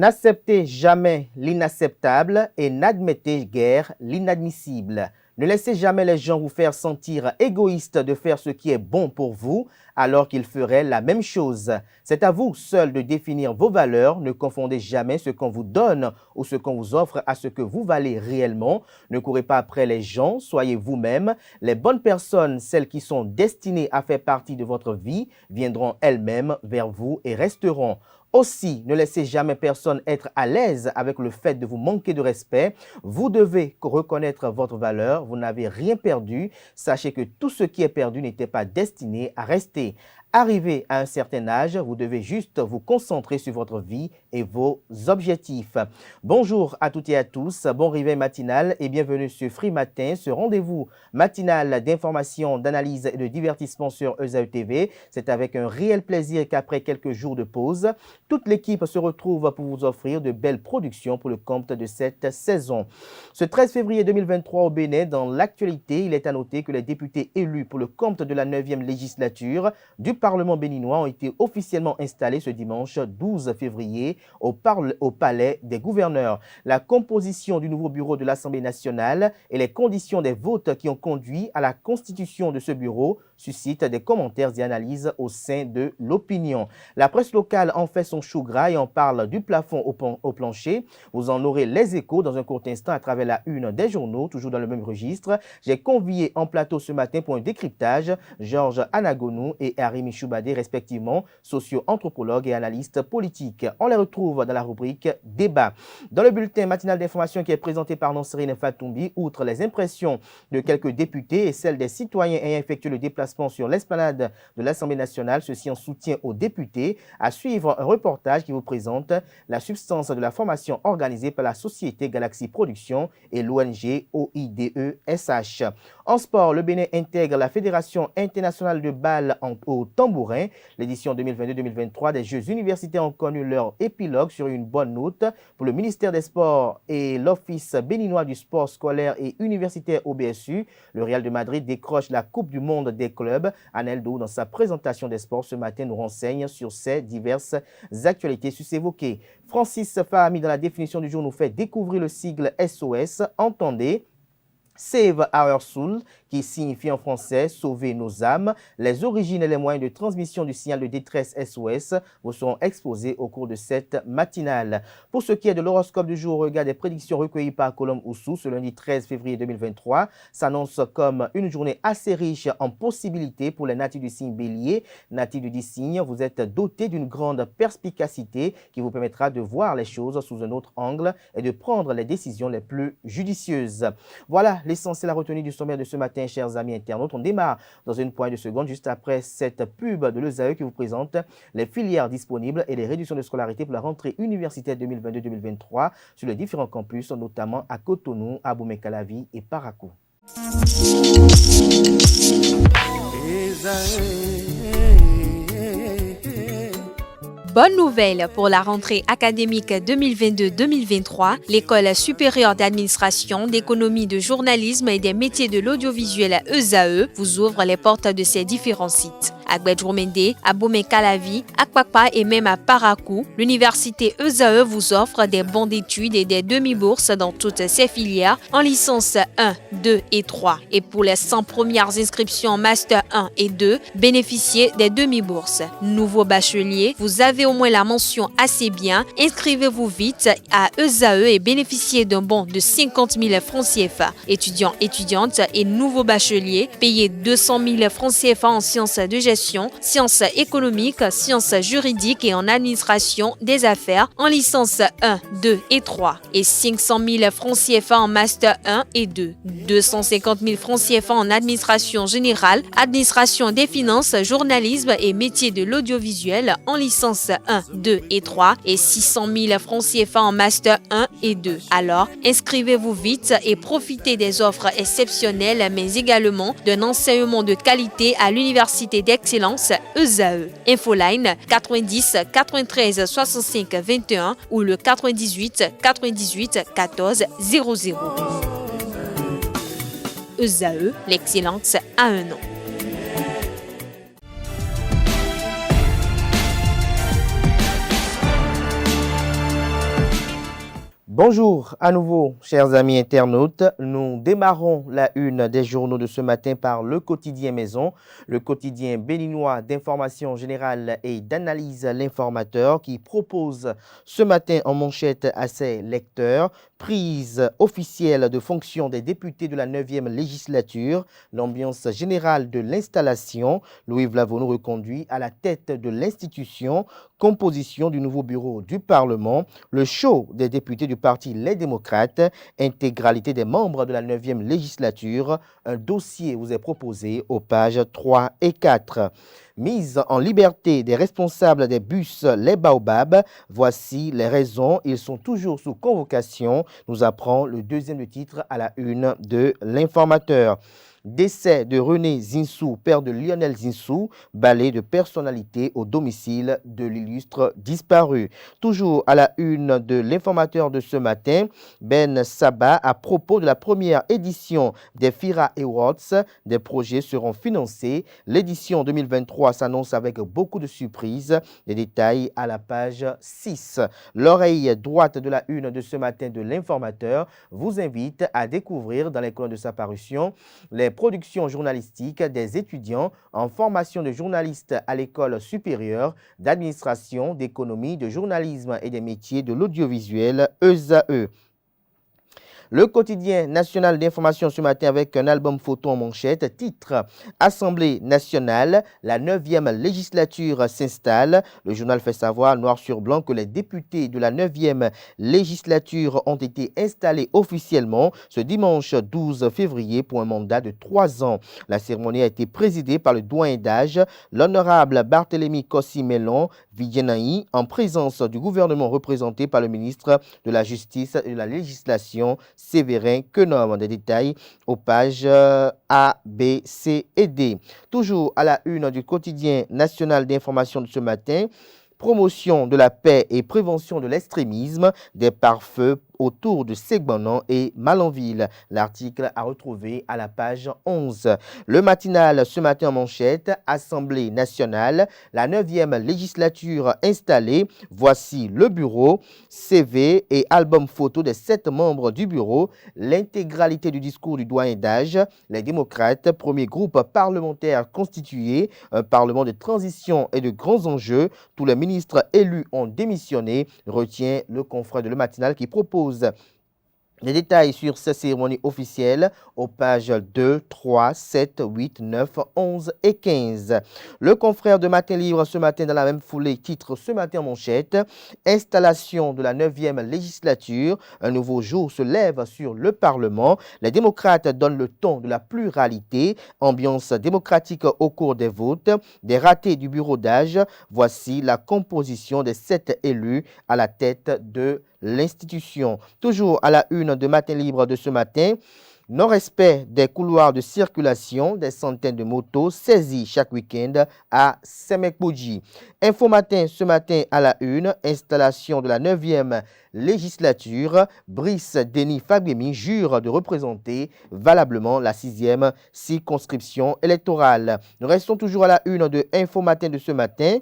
N'acceptez jamais l'inacceptable et n'admettez guère l'inadmissible. Ne laissez jamais les gens vous faire sentir égoïste de faire ce qui est bon pour vous alors qu'ils feraient la même chose. C'est à vous seul de définir vos valeurs. Ne confondez jamais ce qu'on vous donne ou ce qu'on vous offre à ce que vous valez réellement. Ne courez pas après les gens, soyez vous-même. Les bonnes personnes, celles qui sont destinées à faire partie de votre vie, viendront elles-mêmes vers vous et resteront. Aussi, ne laissez jamais personne être à l'aise avec le fait de vous manquer de respect. Vous devez reconnaître votre valeur. Vous n'avez rien perdu. Sachez que tout ce qui est perdu n'était pas destiné à rester. Arrivé à un certain âge, vous devez juste vous concentrer sur votre vie et vos objectifs. Bonjour à toutes et à tous, bon réveil matinal et bienvenue sur Free Matin, ce rendez-vous matinal d'information, d'analyse et de divertissement sur ESAE TV. C'est avec un réel plaisir qu'après quelques jours de pause, toute l'équipe se retrouve pour vous offrir de belles productions pour le compte de cette saison. Ce 13 février 2023 au Bénin, dans l'actualité, il est à noter que les députés élus pour le compte de la 9e législature du Parlement béninois ont été officiellement installés ce dimanche 12 février au Palais des gouverneurs. La composition du nouveau bureau de l'Assemblée nationale et les conditions des votes qui ont conduit à la constitution de ce bureau suscitent des commentaires et analyses au sein de l'opinion. La presse locale en fait son chou gras et en parle du plafond au plancher. Vous en aurez les échos dans un court instant à travers la une des journaux, toujours dans le même registre. J'ai convié en plateau ce matin pour un décryptage Georges Anagonou et Arimi Choubadé, respectivement socio-anthropologues et analystes politiques. On les retrouve dans la rubrique Débat. Dans le bulletin matinal d'information qui est présenté par Nonsérine Fatoumbi, outre les impressions de quelques députés et celles des citoyens ayant effectué le déplacement sur l'esplanade de l'Assemblée nationale, ceci en soutien aux députés, à suivre un reportage qui vous présente la substance de la formation organisée par la société Galaxy Production et l'ONG OIDE-SH. En sport, le Bénin intègre la Fédération internationale de balle au tambourin. L'édition 2022-2023 des Jeux universitaires ont connu leur épilogue sur une bonne note pour le ministère des Sports et l'Office béninois du sport scolaire et universitaire OBSU. Le Real de Madrid décroche la Coupe du monde des clubs. Aneldo, dans sa présentation des sports ce matin, nous renseigne sur ces diverses actualités sus-évoquées. Francis Fahami, dans la définition du jour, nous fait découvrir le sigle SOS. Entendez, Save Our Soul, qui signifie en français « Sauver nos âmes ». Les origines et les moyens de transmission du signal de détresse SOS vous seront exposés au cours de cette matinale. Pour ce qui est de l'horoscope du jour, au regard des prédictions recueillies par Colombe Oussou ce lundi 13 février 2023, s'annonce comme une journée assez riche en possibilités pour les natifs du signe Bélier. Natifs du dit signe, vous êtes dotés d'une grande perspicacité qui vous permettra de voir les choses sous un autre angle et de prendre les décisions les plus judicieuses. Voilà l'essentiel à retenir du sommaire de ce matin, chers amis internautes. On démarre dans une poignée de secondes, juste après cette pub de l'ESAE qui vous présente les filières disponibles et les réductions de scolarité pour la rentrée universitaire 2022-2023 sur les différents campus, notamment à Cotonou, à Abomey-Calavi et Parakou. Bonne nouvelle pour la rentrée académique 2022-2023. L'École supérieure d'administration, d'économie, de journalisme et des métiers de l'audiovisuel ESAE vous ouvre les portes de ses différents sites. À Gbedjourmende, à Abomey-Calavi, à Kpakpa et même à Parakou, l'université ESAE vous offre des bons d'études et des demi-bourses dans toutes ses filières en licence 1, 2 et 3. Et pour les 100 premières inscriptions en master 1 et 2, bénéficiez des demi-bourses. Nouveau bachelier, vous avez au moins la mention assez bien. Inscrivez-vous vite à ESAE et bénéficiez d'un bon de 50 000 francs CFA. Étudiants, étudiantes et nouveaux bacheliers, payez 200 000 francs CFA en sciences de gestion, sciences économiques, sciences juridiques et en administration des affaires en licence 1, 2 et 3 et 500 000 francs CFA en master 1 et 2, 250 000 francs CFA en administration générale, administration des finances, journalisme et métiers de l'audiovisuel en licence 1, 2 et 3 et 600 000 francs CFA en master 1 et 2. Alors, inscrivez-vous vite et profitez des offres exceptionnelles mais également d'un enseignement de qualité à l'université d'excellence ESAE. Infoline 90 93 65 21 ou le 98 98 14 00. ESAE, l'excellence a un nom. Bonjour à nouveau, chers amis internautes. Nous démarrons la une des journaux de ce matin par le quotidien Maison, le quotidien béninois d'information générale et d'analyse L'Informateur qui propose ce matin en manchette à ses lecteurs prise officielle de fonction des députés de la 9e législature, l'ambiance générale de l'installation, Louis Vlavono reconduit à la tête de l'institution, composition du nouveau bureau du Parlement, le show des députés du parti Les Démocrates, intégralité des membres de la 9e législature. Un dossier vous est proposé aux pages 3 et 4. Mise en liberté des responsables des bus Les Baobabs, voici les raisons. Ils sont toujours sous convocation, nous apprend le deuxième titre à la une de L'Informateur. Décès de René Zinsou, père de Lionel Zinsou, balai de personnalité au domicile de l'illustre disparu. Toujours à la une de L'Informateur de ce matin, Ben Saba à propos de la première édition des FIRA Awards, des projets seront financés. L'édition 2023 s'annonce avec beaucoup de surprises. Les détails à la page 6. L'oreille droite de la une de ce matin de L'Informateur vous invite à découvrir dans les colonnes de sa parution les productions journalistiques des étudiants en formation de journalistes à l'école supérieure d'administration, d'économie, de journalisme et des métiers de l'audiovisuel ESAE. Le quotidien national d'information ce matin avec un album photo en manchette, titre Assemblée nationale, la 9e législature s'installe. Le journal fait savoir noir sur blanc que les députés de la 9e législature ont été installés officiellement ce dimanche 12 février pour un mandat de 3 ans. La cérémonie a été présidée par le doyen d'âge, l'honorable Barthélemy Kossi-Mellon Vidjenaï, en présence du gouvernement représenté par le ministre de la Justice et de la Législation, Séverin Quenom. Des détails aux pages A, B, C et D. Toujours à la une du quotidien national d'information de ce matin, promotion de la paix et prévention de l'extrémisme, des pare-feux autour de Segbanan et Malanville. L'article à retrouver à la page 11. Le matinal ce matin en manchette, Assemblée nationale, la 9e législature installée. Voici le bureau, CV et album photo des 7 membres du bureau, l'intégralité du discours du doyen d'âge, les démocrates, premier groupe parlementaire constitué, un parlement de transition et de grands enjeux. Tous les ministres élus ont démissionné, retient le confrère de Le Matinal qui propose les détails sur ces cérémonies officielles aux pages 2, 3, 7, 8, 9, 11 et 15. Le confrère de Matin Libre ce matin dans la même foulée titre ce matin en manchette Installation de la 9e législature. Un nouveau jour se lève sur le Parlement. Les démocrates donnent le ton de la pluralité. Ambiance démocratique au cours des votes. Des ratés du bureau d'âge. Voici la composition des 7 élus à la tête de l'institution. Toujours à la une de Matin Libre de ce matin, non-respect des couloirs de circulation, des centaines de motos saisies chaque week-end à Semekbodji. Info Matin ce matin à la une, installation de la 9e législature, Brice Denis Fagbemi jure de représenter valablement la 6e circonscription électorale. Nous restons toujours à la une de Info Matin de ce matin.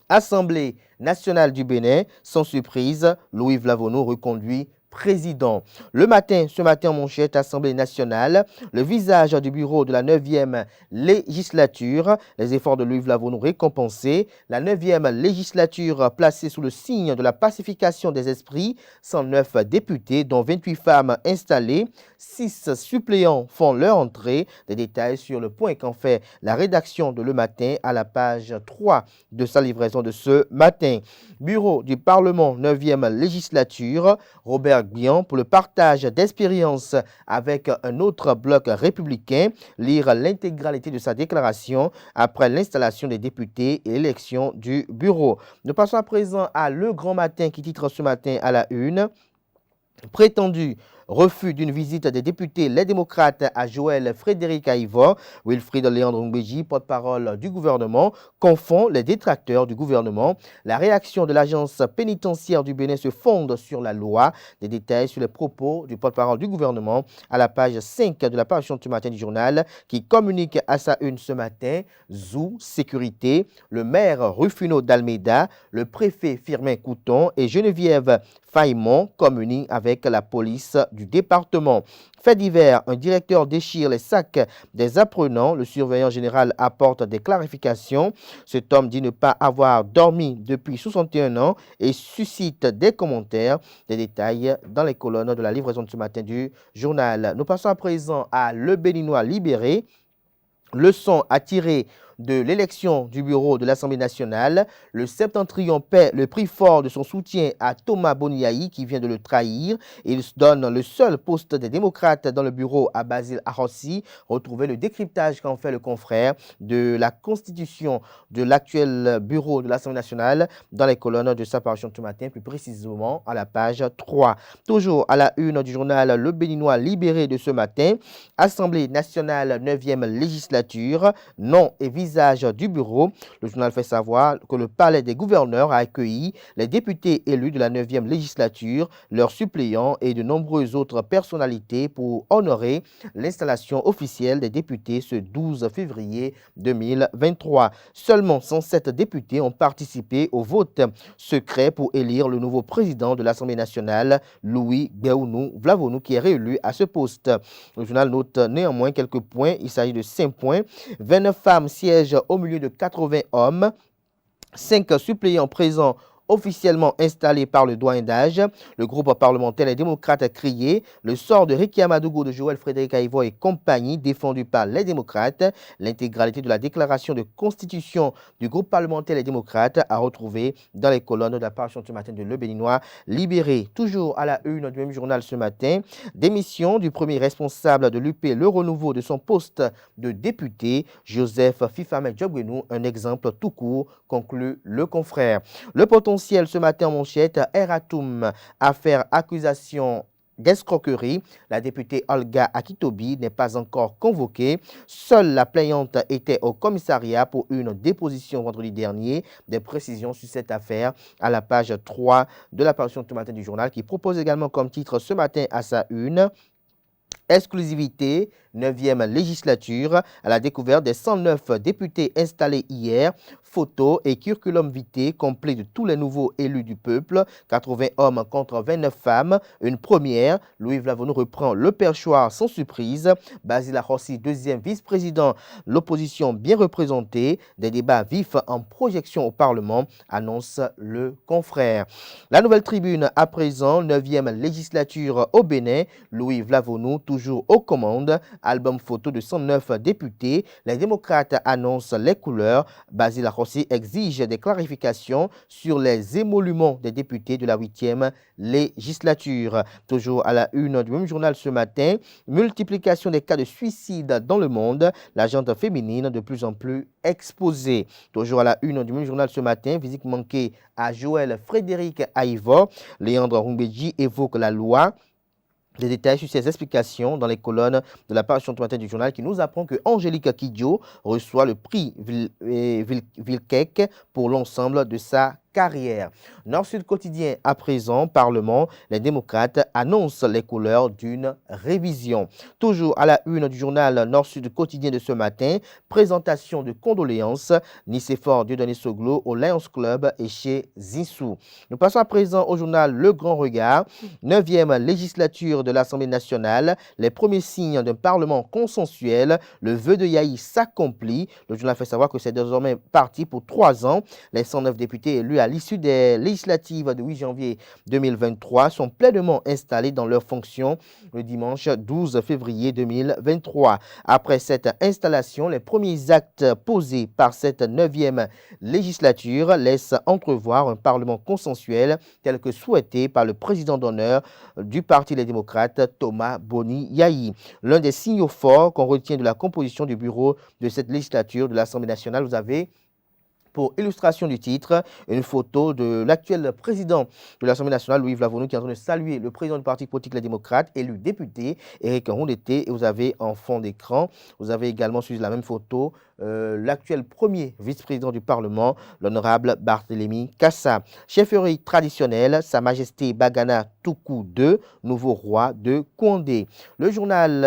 Assemblée nationale du Bénin, sans surprise, Louis Vlavono reconduit président. Le matin, ce matin en manchette, Assemblée nationale, le visage du bureau de la 9e législature, les efforts de Louis Vlavono récompensés, la 9e législature placée sous le signe de la pacification des esprits, 109 députés dont 28 femmes installées, 6 suppléants font leur entrée. Des détails sur le point qu'en fait la rédaction de Le Matin à la page 3 de sa livraison de ce matin. Bureau du Parlement 9e législature, Robert Guian pour le partage d'expériences avec un autre bloc républicain. Lire l'intégralité de sa déclaration après l'installation des députés et l'élection du bureau. Nous passons à présent à Le Grand Matin qui titre ce matin à la une. Prétendu refus d'une visite des députés Les Démocrates à Joël Frédéric Aïvo. Wilfried Léandre Ngbeji, porte-parole du gouvernement, confond les détracteurs du gouvernement. La réaction de l'agence pénitentiaire du Bénin se fonde sur la loi. Des détails sur les propos du porte-parole du gouvernement à la page 5 de la parution du matin du journal qui communique à sa une ce matin. Zou, sécurité, le maire Rufino d'Almeida, le préfet Firmin Couton et Geneviève Faimon communiquent avec la police du département. Fait divers, un directeur déchire les sacs des apprenants. Le surveillant général apporte des clarifications. Cet homme dit ne pas avoir dormi depuis 61 ans et suscite des commentaires. Des détails dans les colonnes de la livraison de ce matin du journal. Nous passons à présent à Le Béninois libéré. Leçon à tirer de l'élection du bureau de l'Assemblée nationale. Le Septentrion paie le prix fort de son soutien à Thomas Boniaï qui vient de le trahir. Il donne le seul poste des démocrates dans le bureau à Basile Arossi. Retrouvez le décryptage qu'en fait le confrère de la constitution de l'actuel bureau de l'Assemblée nationale dans les colonnes de sa parution ce matin, plus précisément à la page 3. Toujours à la une du journal Le Béninois libéré de ce matin. Assemblée nationale 9e législature, nom et visage du bureau. Le journal fait savoir que le palais des gouverneurs a accueilli les députés élus de la 9e législature, leurs suppléants et de nombreuses autres personnalités pour honorer l'installation officielle des députés ce 12 février 2023. Seulement 107 députés ont participé au vote secret pour élire le nouveau président de l'Assemblée nationale, Louis Béounou Vlavonou, qui est réélu à ce poste. Le journal note néanmoins quelques points. Il s'agit de 5 points. 29 femmes siègent au milieu de 80 hommes. 5 suppléants présents officiellement installé par le doyen d'âge. Le groupe parlementaire Les Démocrates a crié le sort de Ricky Amadougou, de Joël Frédéric Aïvo et compagnie défendu par les démocrates. L'intégralité de la déclaration de constitution du groupe parlementaire Les Démocrates a retrouvé dans les colonnes de la parution ce matin de Le Béninois libéré. Toujours à la une du même journal ce matin, démission du premier responsable de l'UP Le Renouveau de son poste de député, Joseph Fifame Djobgenou, un exemple tout court, conclut le confrère. Le potentiel ce matin en manchette, Eratoum, affaire accusation d'escroquerie. La députée Olga Akitobi n'est pas encore convoquée. Seule la plaignante était au commissariat pour une déposition vendredi dernier. Des précisions sur cette affaire à la page 3 de la parution ce matin du journal qui propose également comme titre ce matin à sa une exclusivité, 9e législature, à la découverte des 109 députés installés hier. Photos et curriculum vitae complet de tous les nouveaux élus du peuple. 80 hommes contre 29 femmes. Une première. Louis Vlavonou reprend le perchoir sans surprise. Basile Arossi, deuxième vice-président. L'opposition bien représentée. Des débats vifs en projection au Parlement, annonce le confrère. La Nouvelle Tribune à présent, 9e législature au Bénin. Louis Vlavonou, toujours aux commandes. Album photo de 109 députés. Les démocrates annoncent les couleurs. Basile Arossi exige des clarifications sur les émoluments des députés de la 8e législature. Toujours à la une du même journal ce matin, multiplication des cas de suicide dans le monde, la gente féminine de plus en plus exposée. Toujours à la une du même journal ce matin, visite manquée à Joël Frédéric Aïvo. Léandre Ngbeji évoque la loi. Des détails sur ces explications dans les colonnes de la parution matin du journal qui nous apprend que Angélique Kidjo reçoit le prix Vilkek pour l'ensemble de sa carrière. Nord-Sud quotidien à présent, Parlement, les démocrates annoncent les couleurs d'une révision. Toujours à la une du journal Nord-Sud quotidien de ce matin, présentation de condoléances, Nicéphore Dieudonné Soglo au Lions Club et chez Zissou. Nous passons à présent au journal Le Grand Regard, 9e législature de l'Assemblée nationale, les premiers signes d'un Parlement consensuel, le vœu de Yahi s'accomplit. Le journal fait savoir que c'est désormais parti pour 3 ans. Les 109 députés élus à l'issue des législatives de 8 janvier 2023 sont pleinement installés dans leurs fonctions le dimanche 12 février 2023. Après cette installation, les premiers actes posés par cette 9e législature laissent entrevoir un Parlement consensuel tel que souhaité par le président d'honneur du Parti Les Démocrates, Thomas Boni-Yahi. L'un des signaux forts qu'on retient de la composition du bureau de cette législature de l'Assemblée nationale, vous avez Pour illustration du titre, une photo de l'actuel président de l'Assemblée nationale, Louis Vlavonou, qui est en train de saluer le président du parti politique Les Démocrates, élu député, Éric Rondeté. Et vous avez en fond d'écran, vous avez également sur la même photo l'actuel premier vice-président du Parlement, l'honorable Barthélémy Kassa. Chefferie traditionnelle, Sa Majesté Bagana Toukou II, nouveau roi de Kondé. Le journal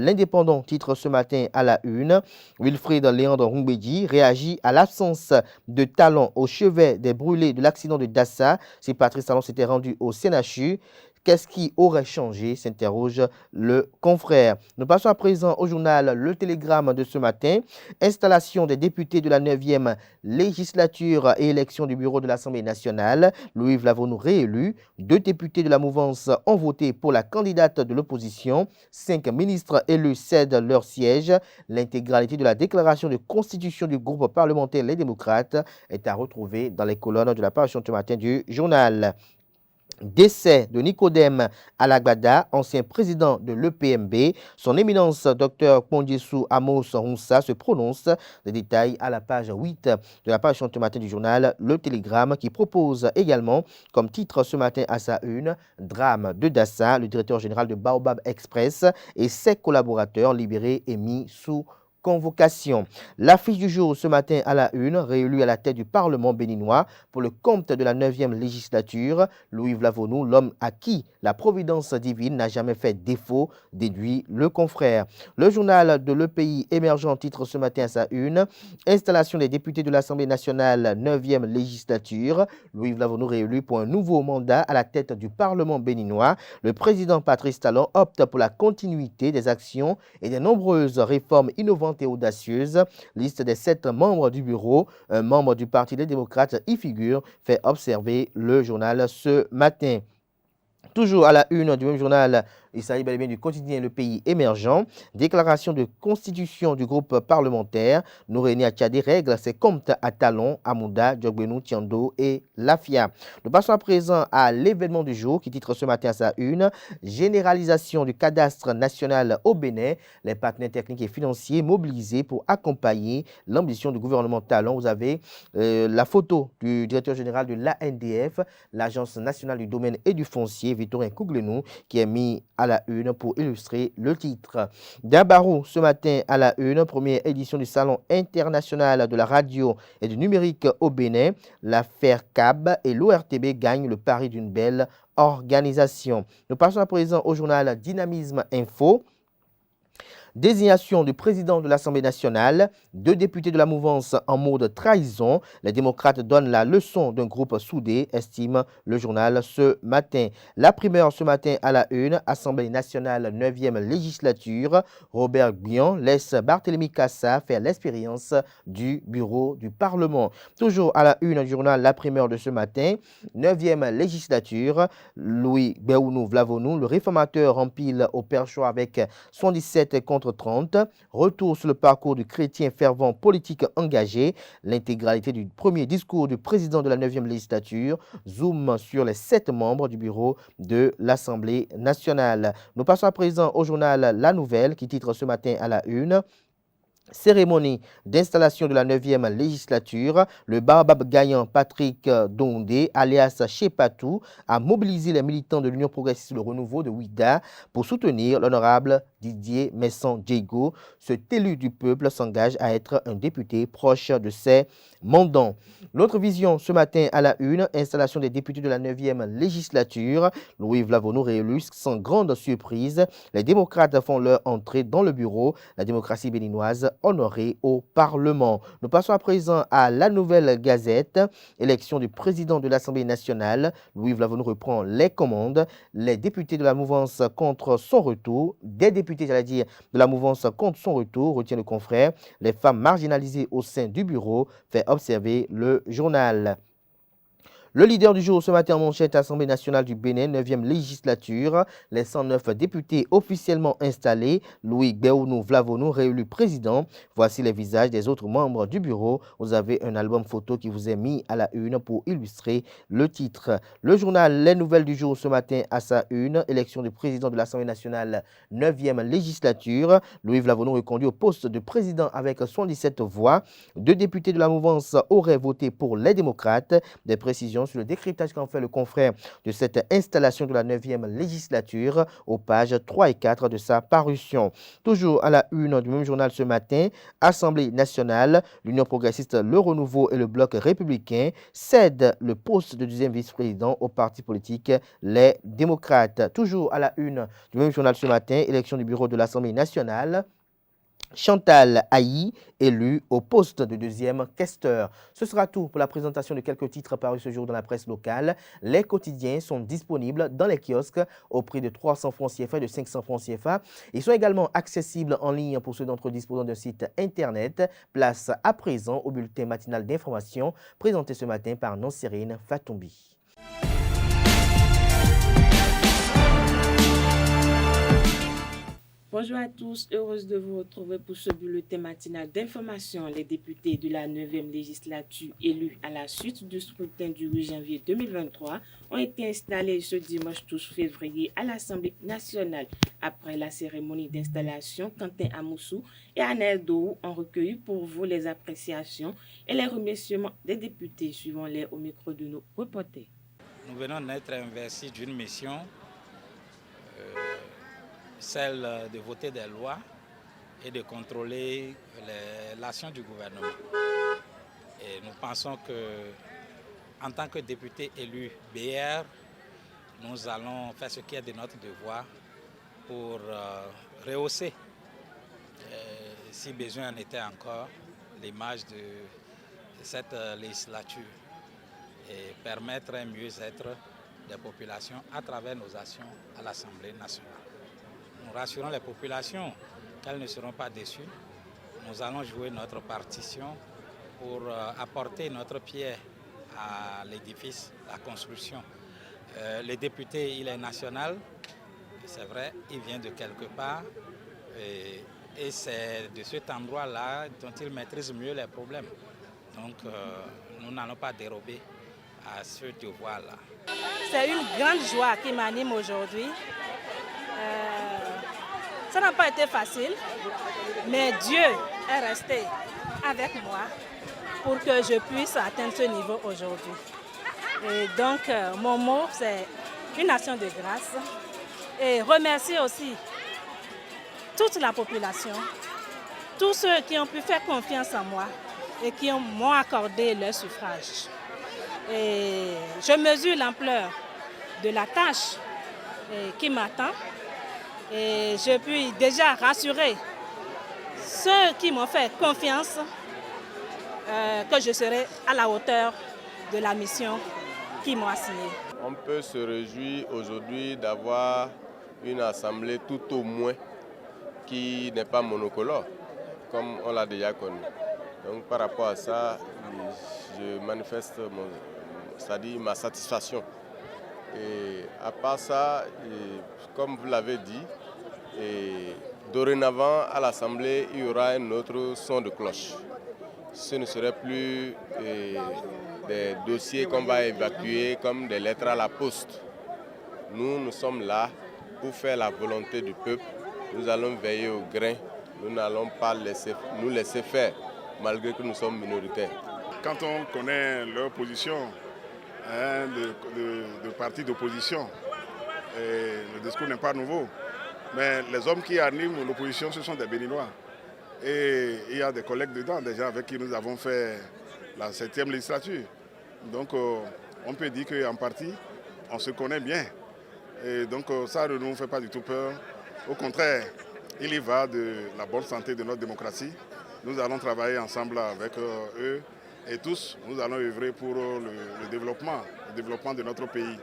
L'Indépendant titre ce matin à la une, Wilfried Léandre Rumbedji réagit à l'absence de talent au chevet des brûlés de l'accident de Dassa. Si Patrice Talon s'était rendu au CNHU, qu'est-ce qui aurait changé, s'interroge le confrère. Nous passons à présent au journal Le Télégramme de ce matin. Installation des députés de la 9e législature et élection du bureau de l'Assemblée nationale. Louis Vlavonou réélu. 2 députés de la mouvance ont voté pour la candidate de l'opposition. 5 ministres élus cèdent leur siège. L'intégralité de la déclaration de constitution du groupe parlementaire Les Démocrates est à retrouver dans les colonnes de la parution ce matin du journal. Décès de Nicodème Alagbada, ancien président de l'EPMB. Son éminence, Dr Pondjesou Amos Ronsa, se prononce. Des détails à la page 8 de la page ce matin du journal Le Télégramme, qui propose également, comme titre ce matin à sa une, drame de Dassa, le directeur général de Baobab Express et ses collaborateurs libérés et mis sous convocation. L'affiche du jour ce matin à la une, réélu à la tête du Parlement béninois pour le compte de la 9e législature, Louis Vlavonou, l'homme à qui la providence divine n'a jamais fait défaut, déduit le confrère. Le journal de Le Pays émergent titre ce matin à sa une, installation des députés de l'Assemblée nationale 9e législature, Louis Vlavonou réélu pour un nouveau mandat à la tête du Parlement béninois. Le président Patrice Talon opte pour la continuité des actions et des nombreuses réformes innovantes et audacieuse. Liste des 7 membres du bureau. Un membre du Parti des démocrates y figure, fait observer le journal ce matin. Toujours à la une du même journal, il s'agit bel et bien du quotidien Le Pays émergent. Déclaration de constitution du groupe parlementaire. Nouréni Atchadé règle ses comptes à Talon, Amouda, Djogbenou, Tiando et Lafia. Nous passons à présent à l'événement du jour qui titre ce matin à sa une. Généralisation du cadastre national au Bénin. Les partenaires techniques et financiers mobilisés pour accompagner l'ambition du gouvernement Talon. Vous avez la photo du directeur général de l'ANDF, l'Agence nationale du domaine et du foncier, Victorin Kouglenou, qui est mis à la une pour illustrer le titre. Dabarou, ce matin à la une, première édition du Salon international de la radio et du numérique au Bénin. L'affaire CAB et l'ORTB gagnent le pari d'une belle organisation. Nous passons à présent au journal Dynamisme Info. Désignation du président de l'Assemblée nationale, 2 députés de la mouvance en mode trahison. Les démocrates donnent la leçon d'un groupe soudé, estime le journal ce matin. La primeur ce matin à la une, Assemblée nationale 9e législature. Robert Guion laisse Barthélémy Kassa faire l'expérience du bureau du Parlement. Toujours à la une du journal La primeur de ce matin, 9e législature. Louis Béounou Vlavonou, le réformateur empile au perchoir avec 77 contre 30. Retour sur le parcours du chrétien fervent politique engagé. L'intégralité du premier discours du président de la 9e législature. Zoom sur les 7 membres du bureau de l'Assemblée nationale. Nous passons à présent au journal La Nouvelle qui titre ce matin à la une. Cérémonie d'installation de la 9e législature, le baobab gagnant Patrick Dondé, alias Chepatou, a mobilisé les militants de l'Union progressiste Le Renouveau de Ouida pour soutenir l'honorable Didier Messon-Diego. Cet élu du peuple s'engage à être un député proche de ses mandants. L'autre vision ce matin à la une, installation des députés de la 9e législature. Louis Vlavonou réélu sans grande surprise. Les démocrates font leur entrée dans le bureau. La démocratie béninoise honorée au Parlement. Nous passons à présent à la Nouvelle Gazette. Élection du président de l'Assemblée nationale. Louis Vlavonou reprend les commandes. Les députés de la mouvance contre son retour. Des députés, de la mouvance contre son retour, retient le confrère. Les femmes marginalisées au sein du bureau, fait observer le journal. Le leader du jour ce matin en manchette, Assemblée nationale du Bénin, 9e législature. Les 109 députés officiellement installés. Louis Béounou Vlavonou, réélu président. Voici les visages des autres membres du bureau. Vous avez un album photo qui vous est mis à la une pour illustrer le titre. Le journal Les Nouvelles du jour ce matin à sa une. Élection du président de l'Assemblée nationale, 9e législature. Louis Vlavonou reconduit au poste de président avec 77 voix. 2 députés de la mouvance auraient voté pour les démocrates. Des précisions sur le décryptage qu'en fait le confrère de cette installation de la 9e législature aux pages 3 et 4 de sa parution. Toujours à la une du même journal ce matin, Assemblée nationale, l'Union progressiste, le Renouveau et le Bloc républicain cèdent le poste de deuxième vice-président au parti politique Les Démocrates. Toujours à la une du même journal ce matin, élection du bureau de l'Assemblée nationale. Chantal Aïe, élue au poste de deuxième questeur. Ce sera tout pour la présentation de quelques titres parus ce jour dans la presse locale. Les quotidiens sont disponibles dans les kiosques au prix de 300 francs CFA et de 500 francs CFA. Ils sont également accessibles en ligne pour ceux d'entre eux disposant d'un site internet. Place à présent au bulletin matinal d'information présenté ce matin par Nancérine Fatombi. Bonjour à tous, heureuse de vous retrouver pour ce bulletin matinal d'information. Les députés de la 9e législature élus à la suite du scrutin du 8 janvier 2023 ont été installés ce dimanche 12 février à l'Assemblée nationale. Après la cérémonie d'installation, Quentin Amoussou et Anel Dou ont recueilli pour vous les appréciations et les remerciements des députés, suivant-les au micro de nos reporters. Nous venons d'être investis d'une mission celle de voter des lois et de contrôler l'action du gouvernement. Et nous pensons qu'en tant que députés élus BR, nous allons faire ce qui est de notre devoir pour rehausser, si besoin en était encore, l'image de cette législature et permettre un mieux-être des populations à travers nos actions à l'Assemblée nationale. Nous rassurons les populations qu'elles ne seront pas déçues. Nous allons jouer notre partition pour apporter notre pierre à l'édifice, la construction. Le député, il est national, c'est vrai, il vient de quelque part et c'est de cet endroit-là dont il maîtrise mieux les problèmes. Donc nous n'allons pas dérober à ce devoir-là. C'est une grande joie qui m'anime aujourd'hui. Ça n'a pas été facile, mais Dieu est resté avec moi pour que je puisse atteindre ce niveau aujourd'hui. Et donc, mon mot, c'est une action de grâce et remercier aussi toute la population, tous ceux qui ont pu faire confiance en moi et qui m'ont accordé leur suffrage. Et je mesure l'ampleur de la tâche qui m'attend. Et je puis déjà rassurer ceux qui m'ont fait confiance que je serai à la hauteur de la mission qu'ils m'ont assignée. On peut se réjouir aujourd'hui d'avoir une assemblée tout au moins qui n'est pas monocolore, comme on l'a déjà connu. Donc par rapport à ça, je manifeste ma satisfaction. Et à part ça, comme vous l'avez dit, dorénavant à l'Assemblée, il y aura un autre son de cloche. Ce ne serait plus des dossiers qu'on va évacuer comme des lettres à la poste. Nous sommes là pour faire la volonté du peuple. Nous allons veiller au grain. Nous n'allons pas nous laisser faire, malgré que nous sommes minoritaires. Quand on connaît leur position de partis d'opposition, le discours n'est pas nouveau. Mais les hommes qui animent l'opposition, ce sont des Béninois. Et il y a des collègues dedans déjà avec qui nous avons fait la 7e législature. Donc on peut dire qu'en partie, on se connaît bien. Et donc ça ne nous fait pas du tout peur. Au contraire, il y va de la bonne santé de notre démocratie. Nous allons travailler ensemble avec eux et tous, nous allons œuvrer pour le développement de notre pays.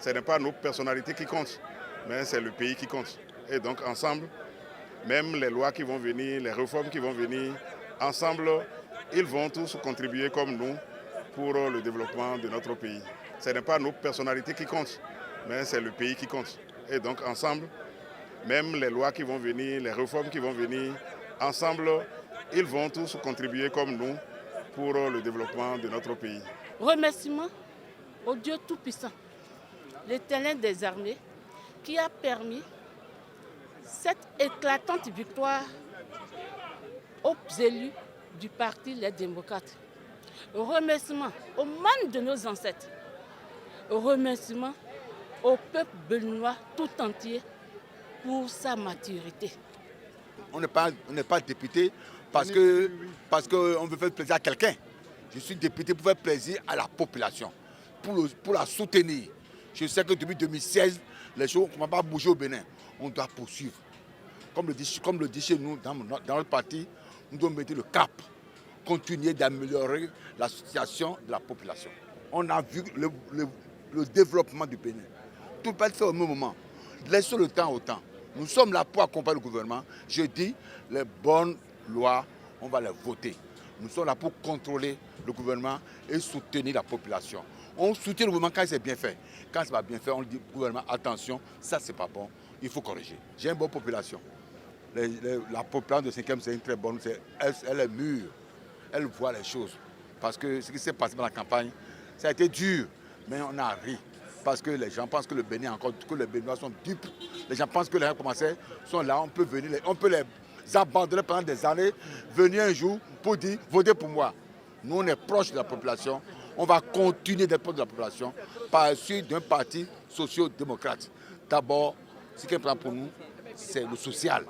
Ce n'est pas nos personnalités qui comptent, mais c'est le pays qui compte. Et donc ensemble, même les lois qui vont venir, les réformes qui vont venir, ensemble, ils vont tous contribuer comme nous pour le développement de notre pays. ce n'est pas nos personnalités qui comptent, mais c'est le pays qui compte. Et donc ensemble, même les lois qui vont venir, les réformes qui vont venir, ensemble, ils vont tous contribuer comme nous pour le développement de notre pays. Remerciement au Dieu Tout-Puissant, l'Éternel des armées, qui a permis cette éclatante victoire aux élus du parti Les Démocrates. Remerciement aux membres de nos ancêtres. Remerciement au peuple béninois tout entier pour sa maturité. On n'est pas député parce qu'on veut faire plaisir à quelqu'un. Je suis député pour faire plaisir à la population, pour la soutenir. Je sais que depuis 2016, les choses ne vont pas bouger au Bénin. On doit poursuivre. Comme le dit chez nous, dans notre parti, nous devons mettre le cap, continuer d'améliorer la situation de la population. On a vu le développement du Bénin. Tout peut être fait au même moment. Laissons le temps au temps. Nous sommes là pour accompagner le gouvernement. Je dis, les bonnes lois, on va les voter. Nous sommes là pour contrôler le gouvernement et soutenir la population. On soutient le gouvernement quand c'est bien fait. Quand c'est pas bien fait, on dit au gouvernement, attention, ça c'est pas bon, il faut corriger. J'ai une bonne population. La population de 5e, c'est une très bonne, elle est mûre, elle voit les choses. Parce que ce qui s'est passé dans la campagne, ça a été dur, mais on a ri. Parce que les gens pensent que le Bénin encore, que les Béninois sont dupes. Les gens pensent que les gens sont là, on peut les abandonner pendant des années, venir un jour pour dire, votez pour moi. Nous, on est proche de la population, on va continuer d'être proche de la population par la suite d'un parti socio-démocrate. D'abord, ce qui est important pour nous, c'est le social.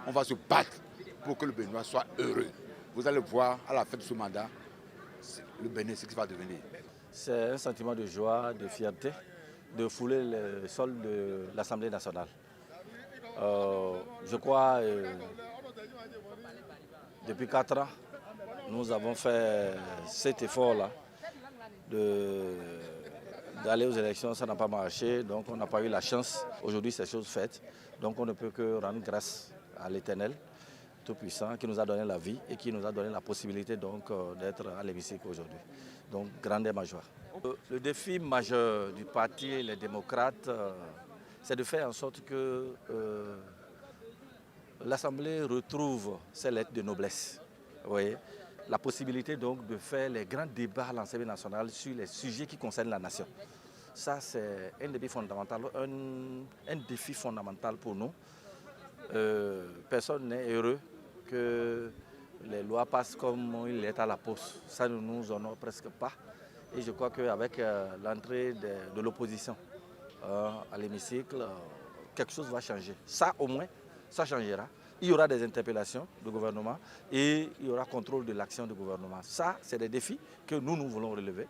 On va se battre pour que le Béninois soit heureux. Vous allez voir à la fin de ce mandat, le Bénin, ce qu'il va devenir. C'est un sentiment de joie, de fierté, de fouler le sol de l'Assemblée nationale. Je crois depuis 4 ans, nous avons fait cet effort-là d'aller aux élections. Ça n'a pas marché, donc on n'a pas eu la chance. Aujourd'hui, c'est chose faite. Donc on ne peut que rendre grâce à l'Éternel Tout-Puissant qui nous a donné la vie et qui nous a donné la possibilité d'être à l'hémicycle aujourd'hui. Donc, grande et majeure. Le défi majeur du parti Les Démocrates, c'est de faire en sorte que l'Assemblée retrouve ses lettres de noblesse. Vous voyez, la possibilité donc de faire les grands débats à l'Assemblée nationale sur les sujets qui concernent la nation. Ça, c'est un défi fondamental pour nous. Personne n'est heureux que les lois passent comme une lettre à la poste. Ça ne nous honore presque pas. Et je crois qu'avec l'entrée de l'opposition à l'hémicycle, quelque chose va changer. Ça, au moins, ça changera. Il y aura des interpellations du gouvernement et il y aura contrôle de l'action du gouvernement. Ça, c'est des défis que nous voulons relever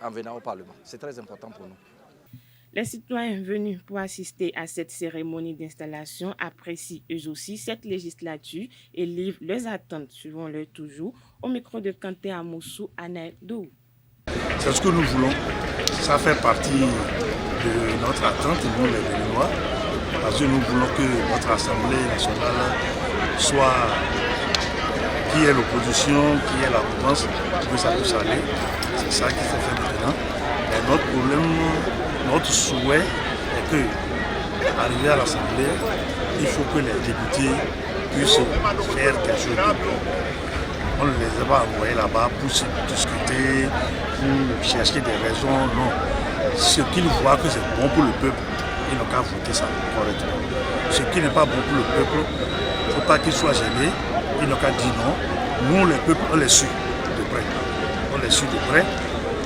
en venant au Parlement. C'est très important pour nous. Les citoyens venus pour assister à cette cérémonie d'installation apprécient eux aussi cette législature et livrent leurs attentes, suivant-leur toujours, au micro de Kanté Amoussou Anaïdou. C'est ce que nous voulons. Ça fait partie de notre attente, nous les Béninois, parce que nous voulons que notre Assemblée nationale soit, qui est l'opposition, qui est la mouvance, que ça puisse aller. C'est ça qui s'est fait maintenant. Et notre problème, notre souhait est que, arrivé à l'Assemblée, il faut que les députés puissent faire quelque chose de bon. On ne les a pas envoyés là-bas pour discuter, pour chercher des raisons, non. Ce qu'ils voient que c'est bon pour le peuple, ils n'ont qu'à voter ça correctement. Ce qui n'est pas bon pour le peuple, il ne faut pas qu'ils soient gênés, ils n'ont qu'à dire non. Nous, le peuple, on les suit de près. On les suit de près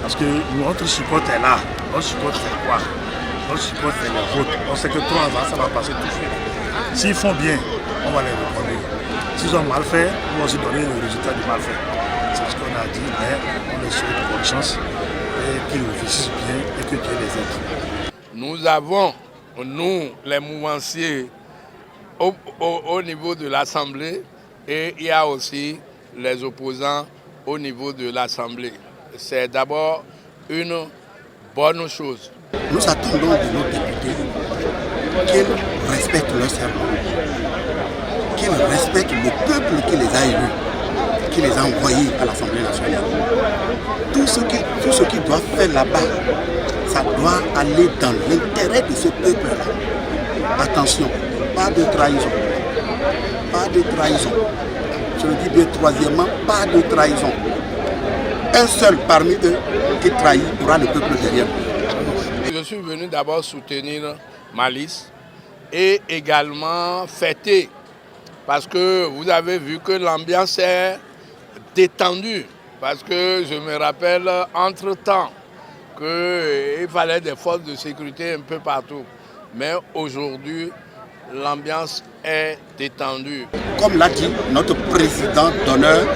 parce que notre support est là. Notre support c'est quoi? Notre support c'est le vote. On sait que 3 ans, ça va passer tout de suite. S'ils font bien, on va les reconnaître. S'ils ont mal fait, on va aussi donner le résultat du mal fait. C'est ce qu'on a dit, mais on les souhaite bonne chance et qu'ils réfléchissent bien et que Dieu les aide. Nous avons, nous, les mouvanciers, au niveau de l'Assemblée et il y a aussi les opposants au niveau de l'Assemblée. C'est d'abord une bonne chose. Nous attendons de nos députés qu'ils respectent leur serment, qu'ils respectent le peuple qui les a élus. qui les a envoyés à l'Assemblée nationale. Tout ce qui doit faire là-bas, ça doit aller dans l'intérêt de ce peuple-là. Attention, pas de trahison. Pas de trahison. Je le dis bien troisièmement, pas de trahison. Un seul parmi eux qui trahit aura le peuple derrière. Je suis venu d'abord soutenir ma liste et également fêter parce que vous avez vu que l'ambiance est détendue. Parce que je me rappelle entre-temps qu'il fallait des forces de sécurité un peu partout. Mais aujourd'hui, l'ambiance est détendue. Comme l'a dit notre président d'honneur,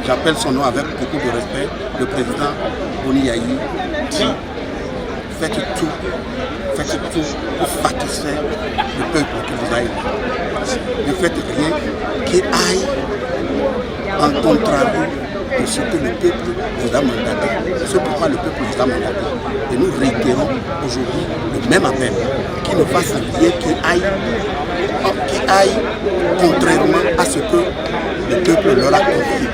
j'appelle son nom avec beaucoup de respect, le président Boni Yayi, dit faites tout pour satisfaire le peuple qui vous a élu. Ne faites rien qui aille en contrario de ce que le peuple vous a mandaté. C'est ce pourquoi le peuple vous a mandaté. Et nous réitérons aujourd'hui le même appel, qui ne fasse rien qui aille contrairement à ce que le peuple leur a confié,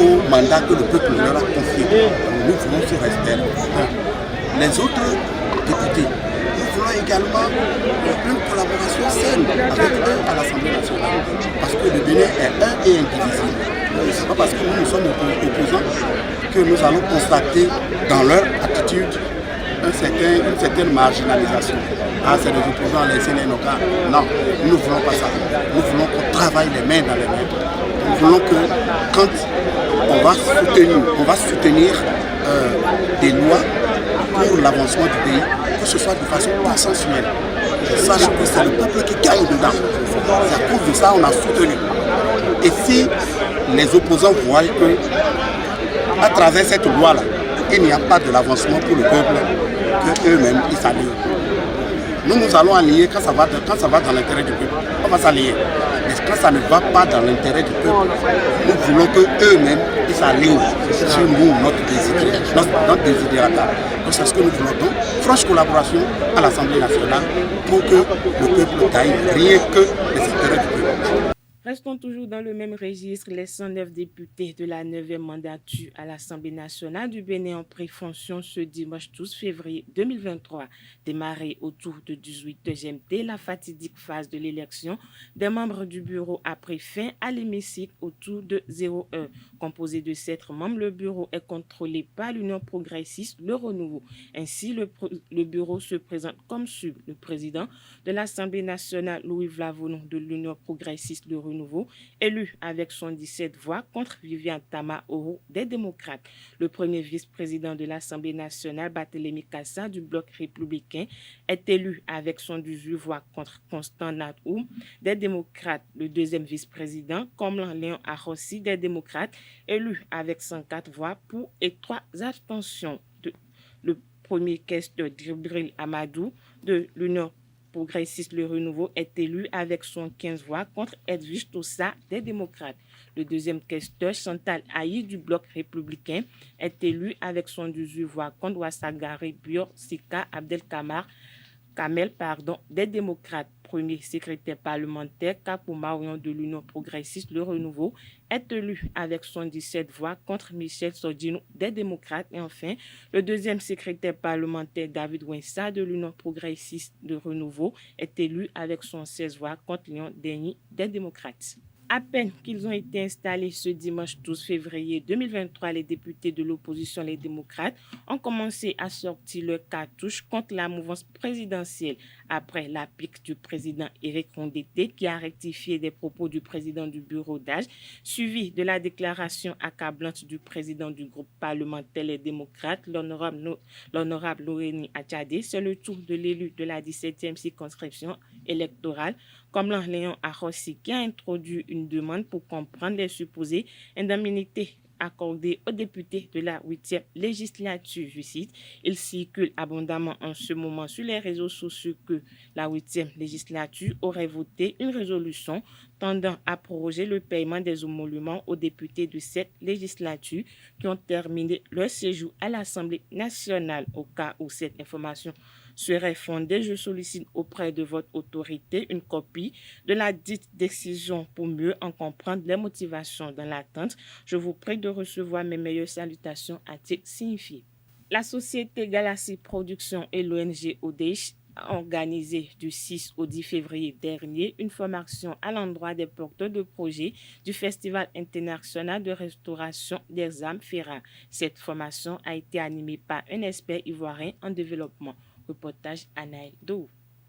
au mandat que le peuple leur a confié. Nous voulons ce respect. Les autres députés, nous voulons également une collaboration saine avec eux à l'Assemblée nationale. Parce que le Bénin est un et indivisible. Ce n'est pas parce que nous sommes opposants que nous allons constater dans leur attitude une certaine marginalisation. Ah, c'est les opposants, les Sénénokas. Non, nous ne voulons pas ça. Nous voulons qu'on travaille les mains dans les mains. Nous voulons que quand on va soutenir des lois pour l'avancement du pays, que ce soit de façon consensuelle. Sachant que c'est le peuple qui gagne dedans. C'est à cause de ça qu'on a soutenu. Et si les opposants voient que, à travers cette loi-là, il n'y a pas de l'avancement pour le peuple, qu'eux-mêmes, ils s'allient. Nous allons allier quand ça va dans l'intérêt du peuple. On va s'allier. Mais quand ça ne va pas dans l'intérêt du peuple, nous voulons qu'eux-mêmes, ils s'allient sur nous, notre désidérata. Donc c'est ce que nous voulons. Donc, franche collaboration à l'Assemblée nationale pour que le peuple gagne rien que les intérêts du peuple. Restons toujours dans le même registre. Les 109 députés de la 9e mandature à l'Assemblée nationale du Bénin ont pris fonction ce dimanche 12 février 2023. Démarré autour de 18h GMT, la fatidique phase de l'élection des membres du bureau a pris fin à l'hémicycle autour de 0h. Composé de 7 membres, le bureau est contrôlé par l'Union progressiste, le Renouveau. Ainsi, le bureau se présente comme suit. Le président de l'Assemblée nationale, Louis Vlavonon, de l'Union progressiste, le Renouveau, élu avec 117 voix contre Viviane Tama-Oro des démocrates. Le premier vice-président de l'Assemblée nationale, Barthélémy Kassa du Bloc républicain, est élu avec 118 voix contre Constant Natoum des démocrates. Le deuxième vice-président, Komlan Léon Arossi des démocrates, élu avec 104 voix pour et 3 abstentions. Le premier questeur, Djibril Amadou de l'Union progressiste, le Renouveau, est élu avec 115 voix contre Edwige Tossa des démocrates. Le deuxième questeur, Chantal Aïe du Bloc républicain, est élu avec 118 voix contre Wassagari Bior Sika Kamel des démocrates. Premier secrétaire parlementaire, Kapou Marion de l'Union progressiste, le Renouveau, est élu avec 117 voix contre Michel Sodino des démocrates. Et enfin, le deuxième secrétaire parlementaire, David Winsa de l'Union progressiste, le Renouveau, est élu avec 116 voix contre Léon Denis des démocrates. À peine qu'ils ont été installés ce dimanche 12 février 2023, les députés de l'opposition, les démocrates, ont commencé à sortir leur cartouche contre la mouvance présidentielle après la pique du président Éric Rondété qui a rectifié des propos du président du bureau d'âge, suivi de la déclaration accablante du président du groupe parlementaire Les démocrates, l'honorable Lorénie Atchadé. C'est le tour de l'élu de la 17e circonscription électorale, Komlan Léon Arossi, qui a introduit une demande pour comprendre les supposées indemnités accordées aux députés de la 8e législature. Je cite, il circule abondamment en ce moment sur les réseaux sociaux que la 8e législature aurait voté une résolution tendant à proroger le paiement des émoluments aux députés de cette législature qui ont terminé leur séjour à l'Assemblée nationale. Au cas où cette information serait fondée, je sollicite auprès de votre autorité une copie de la dite décision pour mieux en comprendre les motivations dans l'attente. Je vous prie de recevoir mes meilleures salutations à titre signifié. La société Galaxy Production et l'ONG ODEICH a organisé du 6 au 10 février dernier une formation à l'endroit des porteurs de projets du Festival international de restauration des armes Ferra. Cette formation a été animée par un expert ivoirien en développement. Reportage Anaël Dou.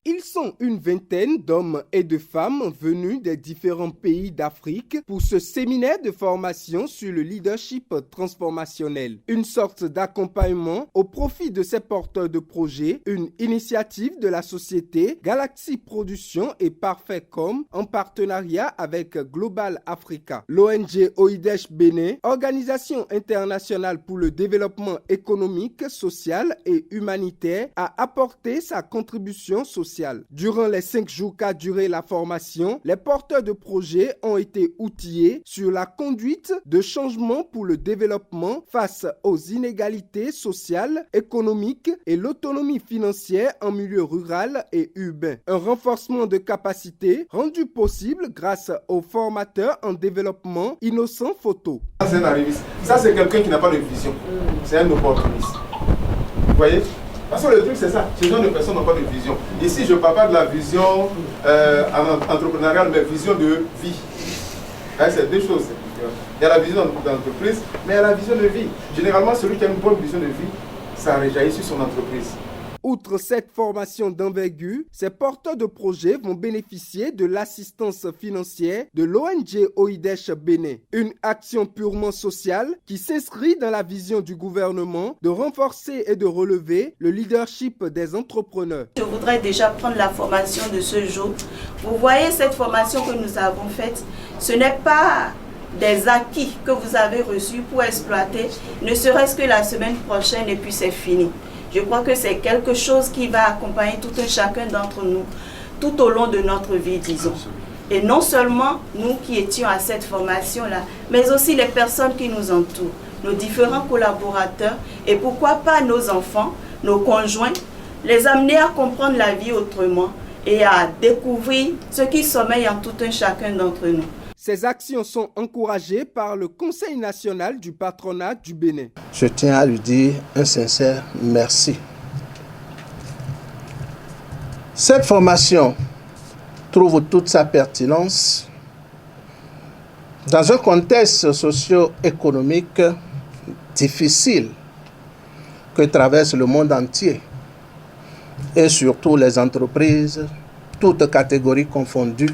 Ils sont une vingtaine d'hommes et de femmes venus des différents pays d'Afrique pour ce séminaire de formation sur le leadership transformationnel. Une sorte d'accompagnement au profit de ces porteurs de projets, une initiative de la société Galaxy Production et Parfaitcom en partenariat avec Global Africa. L'ONG OIDECH Bénin, Organisation internationale pour le développement économique, social et humanitaire, a apporté sa contribution sociale. Durant les 5 jours qu'a duré la formation, les porteurs de projets ont été outillés sur la conduite de changements pour le développement face aux inégalités sociales, économiques et l'autonomie financière en milieu rural et urbain. Un renforcement de capacité rendu possible grâce aux formateurs en développement Innocent Photo. C'est un arriviste. Ça, c'est quelqu'un qui n'a pas de vision. C'est un opportuniste. Vous voyez? Parce que le truc, c'est ça. Ces gens de personnes n'ont pas de vision. Ici, je ne parle pas de la vision entrepreneuriale, mais vision de vie. C'est deux choses. Il y a la vision d'entreprise, mais il y a la vision de vie. Généralement, celui qui a une bonne vision de vie, ça réjaillit sur son entreprise. Outre cette formation d'envergure, ces porteurs de projets vont bénéficier de l'assistance financière de l'ONG OIDECH Bénin. Une action purement sociale qui s'inscrit dans la vision du gouvernement de renforcer et de relever le leadership des entrepreneurs. Je voudrais déjà prendre la formation de ce jour. Vous voyez cette formation que nous avons faite, ce n'est pas des acquis que vous avez reçus pour exploiter, ne serait-ce que la semaine prochaine et puis c'est fini. Je crois que c'est quelque chose qui va accompagner tout un chacun d'entre nous tout au long de notre vie, disons. Et non seulement nous qui étions à cette formation-là, mais aussi les personnes qui nous entourent, nos différents collaborateurs et pourquoi pas nos enfants, nos conjoints, les amener à comprendre la vie autrement et à découvrir ce qui sommeille en tout un chacun d'entre nous. Ces actions sont encouragées par le Conseil national du patronat du Bénin. Je tiens à lui dire un sincère merci. Cette formation trouve toute sa pertinence dans un contexte socio-économique difficile que traverse le monde entier et surtout les entreprises, toutes catégories confondues,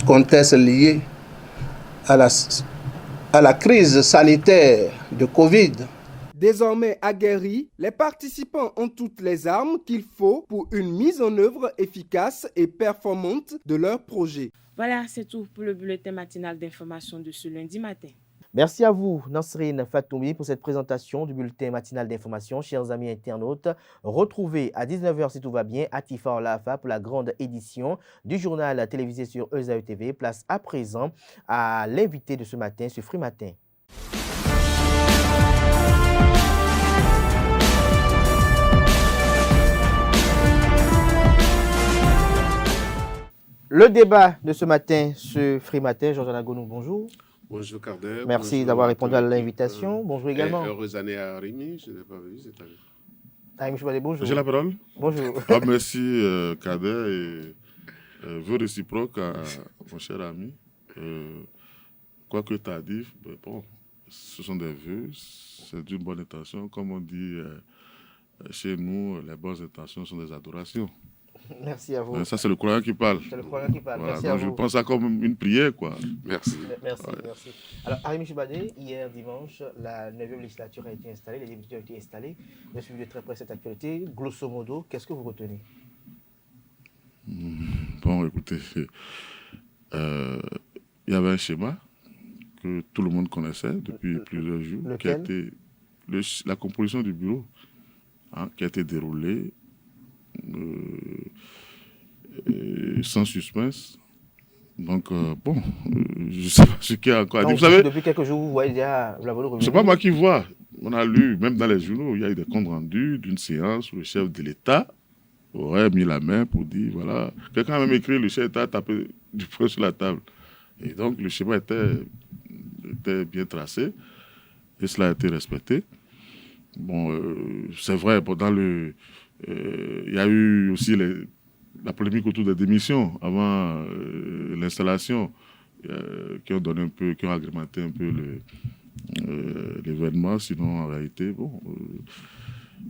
contexte lié à la crise sanitaire de Covid. Désormais aguerris, les participants ont toutes les armes qu'il faut pour une mise en œuvre efficace et performante de leur projet. Voilà, c'est tout pour le bulletin matinal d'information de ce lundi matin. Merci à vous, Nasrine Fatoumi, pour cette présentation du bulletin matinal d'information. Chers amis internautes, retrouvez à 19h si tout va bien à Tifa Olafa pour la grande édition du journal télévisé sur ESAE TV. Place à présent à l'invité de ce matin, ce Free Matin. Le débat de ce matin, ce Free Matin, Georges Anagonou, bonjour. Bonjour Kader. Merci d'avoir répondu à l'invitation. Bonjour également. Heureuse année à Arimi, je ne l'ai pas vu cette année. Arimi Choubadé, bonjour. J'ai la parole. Bonjour. Merci Kader et vœux réciproques à mon cher ami. Quoi que tu as dit, bon, ce sont des vœux, c'est d'une bonne intention. Comme on dit chez nous, les bonnes intentions sont des adorations. Merci à vous. Ça, c'est le Coran qui parle. C'est le Coran qui parle. Voilà, merci donc à vous. je pense ça comme une prière, quoi. Merci. Merci, merci. Alors, Arimi Choubadé, hier dimanche, la 9e législature a été installée, les députés ont été installés. J'ai suivi de très près cette actualité. Grosso modo, qu'est-ce que vous retenez? Bon, écoutez, il y avait un schéma que tout le monde connaissait depuis plusieurs jours, qui a été la composition du bureau, qui a été déroulée sans suspense. Donc, bon, je ne sais pas ce qu'il y a encore à dire. Vous savez, depuis quelques jours, vous voyez déjà la volée. Ce n'est pas moi qui vois. on a lu, même dans les journaux, il y a eu des comptes rendus d'une séance où le chef de l'État aurait mis la main pour dire, voilà, quelqu'un a même écrit, le chef d'État a tapé du poing sur la table. Et donc, le schéma était bien tracé, et cela a été respecté. Bon, c'est vrai, il y a eu aussi la polémique autour des démissions avant l'installation, qui ont agrémenté un peu l'événement. Sinon, en réalité, bon,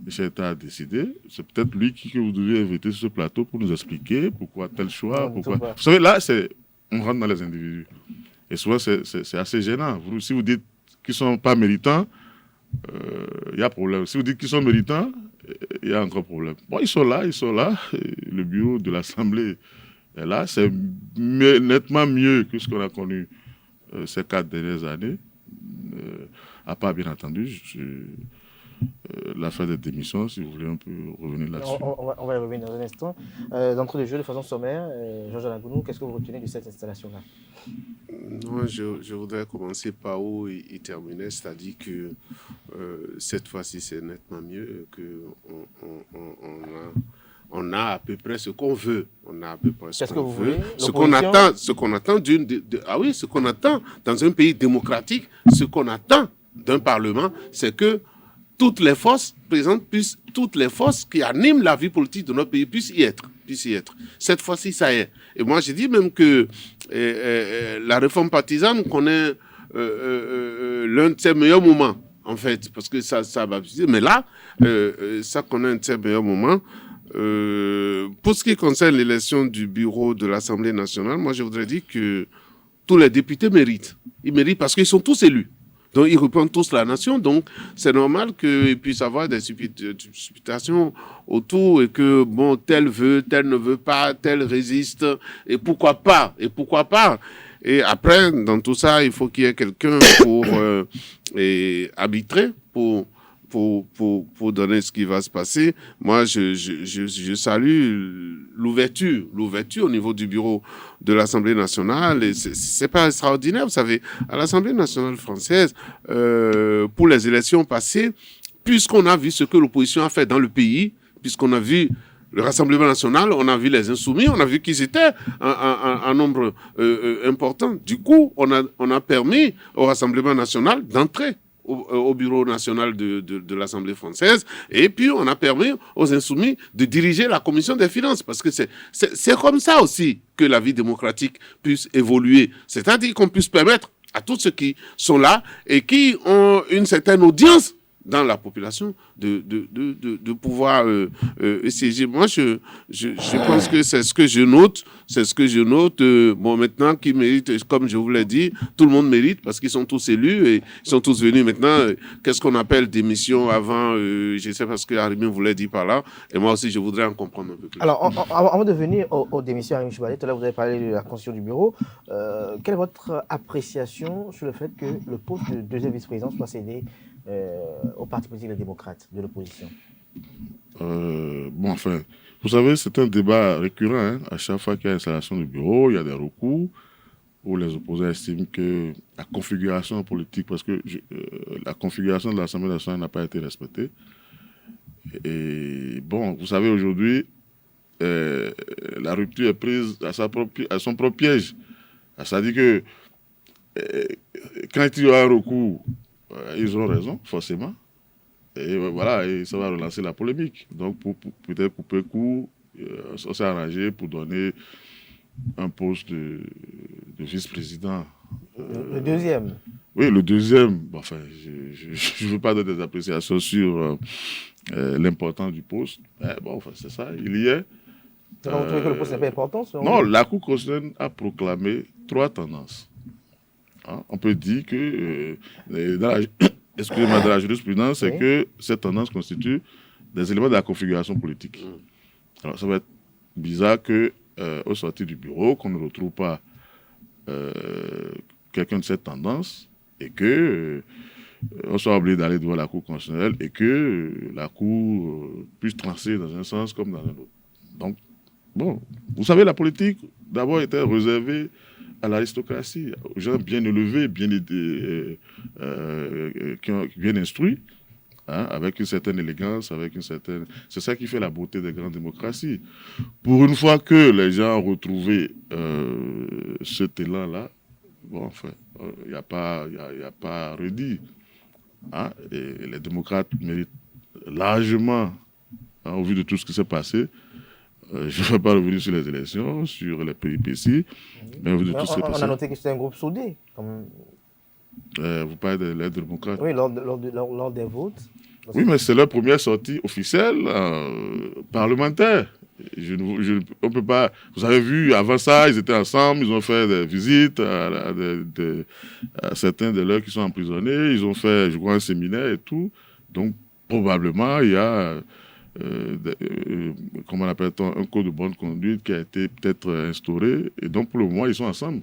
le chef d'État a décidé. C'est peut-être lui que vous devez inviter sur ce plateau pour nous expliquer pourquoi tel choix. Vous savez, là, on rentre dans les individus. Et souvent, c'est assez gênant. Si vous dites qu'ils ne sont pas méritants, il y a problème. Si vous dites qu'ils sont méritants, il y a encore problème. Bon, ils sont là. Le bureau de l'Assemblée est là. C'est nettement mieux que ce qu'on a connu ces 4 dernières années. À part, bien entendu, l'affaire des démissions, si vous voulez, on peut revenir là-dessus. On va y revenir dans un instant. D'entre les jeux, de façon sommaire, Georges Alangounou, qu'est-ce que vous retenez de cette installation-là? Non, je voudrais commencer par où il terminait, c'est-à-dire que cette fois-ci, c'est nettement mieux qu'on a à peu près ce qu'on veut. On a à peu près ce qu'on veut. Ce qu'on attend ce qu'on attend dans un pays démocratique, ce qu'on attend d'un parlement, c'est que toutes les forces présentes toutes les forces qui animent la vie politique de notre pays puissent y être. Cette fois-ci, ça y est. Et moi, j'ai dit même que la réforme partisane connaît l'un de ses meilleurs moments, en fait, parce que ça va... Mais là, ça connaît un de ses meilleurs moments. Pour ce qui concerne l'élection du bureau de l'Assemblée nationale, moi, je voudrais dire que tous les députés méritent. Ils méritent parce qu'ils sont tous élus. Donc, ils représentent tous la nation. Donc, c'est normal qu'ils puissent avoir des supputations autour et que, bon, tel veut, tel ne veut pas, tel résiste. Et pourquoi pas? Et après, dans tout ça, il faut qu'il y ait quelqu'un pour arbitrer, pour donner ce qui va se passer. Moi, je salue l'ouverture au niveau du bureau de l'Assemblée nationale. Et c'est pas extraordinaire, vous savez. À l'Assemblée nationale française, pour les élections passées, puisqu'on a vu ce que l'opposition a fait dans le pays, puisqu'on a vu le Rassemblement national, on a vu les Insoumis, on a vu qu'ils étaient un nombre important. Du coup, on a permis au Rassemblement national d'entrer au bureau national de l'Assemblée française, et puis on a permis aux Insoumis de diriger la commission des finances, parce que c'est comme ça aussi que la vie démocratique puisse évoluer, c'est-à-dire qu'on puisse permettre à tous ceux qui sont là et qui ont une certaine audience dans la population de pouvoir essayer. Moi, je pense que c'est ce que je note. Bon, maintenant, qui mérite, comme je vous l'ai dit, tout le monde mérite parce qu'ils sont tous élus et ils sont tous venus. Maintenant, qu'est-ce qu'on appelle démission avant, je sais pas ce que Arimé voulait dire par là, et moi aussi, je voudrais en comprendre un peu plus. Alors, avant de venir aux démissions, Arimé Choubalé, tout à l'heure, vous avez parlé de la constitution du bureau. Quelle est votre appréciation sur le fait que le poste de deuxième vice-président soit cédé au parti politique des démocrates de l'opposition? Bon, enfin, vous savez, c'est un débat récurrent. Hein. À chaque fois qu'il y a installation du bureau, il y a des recours où les opposants estiment que la configuration politique, parce que la configuration de l'Assemblée nationale n'a pas été respectée. Et bon, vous savez, aujourd'hui, la rupture est prise à son propre piège. C'est-à-dire que quand il y aura un recours, ils auront raison, forcément. Et voilà, et ça va relancer la polémique. Donc, pour peut-être couper court, on s'est arrangé pour donner un poste de vice-président. Le deuxième? Oui, le deuxième. Bon, enfin, je ne veux pas donner des appréciations sur l'importance du poste. Mais bon, enfin, c'est ça, il y est. Vous trouvez que le poste n'est pas important? Non, la Cour constitutionnelle a proclamé 3 tendances. Hein? On peut dire que dans la jurisprudence, c'est que cette tendance constitue des éléments de la configuration politique. Alors, ça va être bizarre qu'au sortir du bureau, qu'on ne retrouve pas quelqu'un de cette tendance et qu'on soit obligé d'aller devant la Cour constitutionnelle et que la Cour puisse trancher dans un sens comme dans un autre. Donc, bon, vous savez, la politique, d'abord, était réservée à l'aristocratie, aux gens bien élevés, bien instruits, hein, avec une certaine élégance, avec une certaine... C'est ça qui fait la beauté des grandes démocraties. Pour une fois que les gens ont retrouvé cet élan-là, bon, enfin, il n'y a pas à redire. Hein, et les démocrates méritent largement, hein, au vu de tout ce qui s'est passé, je ne vais pas revenir sur les élections, sur les péripéties, mais au vu de tout ce qui s'est passé... On a noté que c'était un groupe soudé. vous parlez de l'aide démocrate. Oui, lors des votes. Oui, mais c'est leur première sortie officielle parlementaire. On peut pas... Vous avez vu, avant ça, ils étaient ensemble, ils ont fait des visites à certains de leurs qui sont emprisonnés, ils ont fait, je crois, un séminaire et tout. Donc, probablement, il y a... comment on appelle-t-on, un code de bonne conduite qui a été peut-être instauré. Et donc, pour le moment, ils sont ensemble.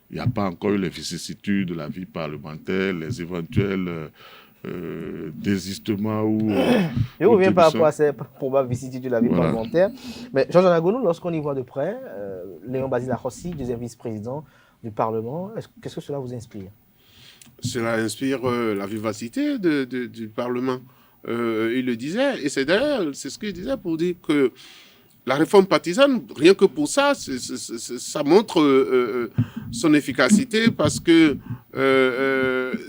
Il n'y a pas encore eu les vicissitudes de la vie parlementaire, les éventuels désistements ou... Je reviens par rapport à ces probables vicissitudes de la vie parlementaire. Mais Jean-Jean Agonou, lorsqu'on y voit de près, Léon Basile Akhossi, deuxième vice-président du Parlement, qu'est-ce que cela vous inspire? Cela inspire la vivacité du Parlement. Il le disait, et c'est d'ailleurs, c'est ce qu'il disait pour dire que la réforme partisane, rien que pour ça, ça montre son efficacité parce que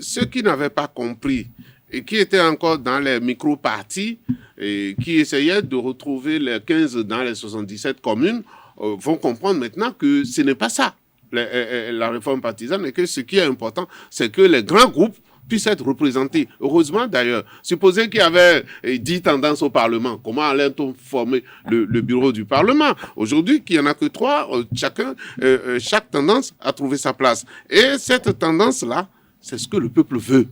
ceux qui n'avaient pas compris et qui étaient encore dans les micro-partis et qui essayaient de retrouver les 15 dans les 77 communes vont comprendre maintenant que ce n'est pas ça, la réforme partisane, et que ce qui est important, c'est que les grands groupes puissent être représentés. Heureusement d'ailleurs, supposez qu'il y avait 10 tendances au Parlement, comment allait-on former le bureau du Parlement? Aujourd'hui, qu'il n'y en a que 3, chaque tendance a trouvé sa place. Et cette tendance-là, c'est ce que le peuple veut.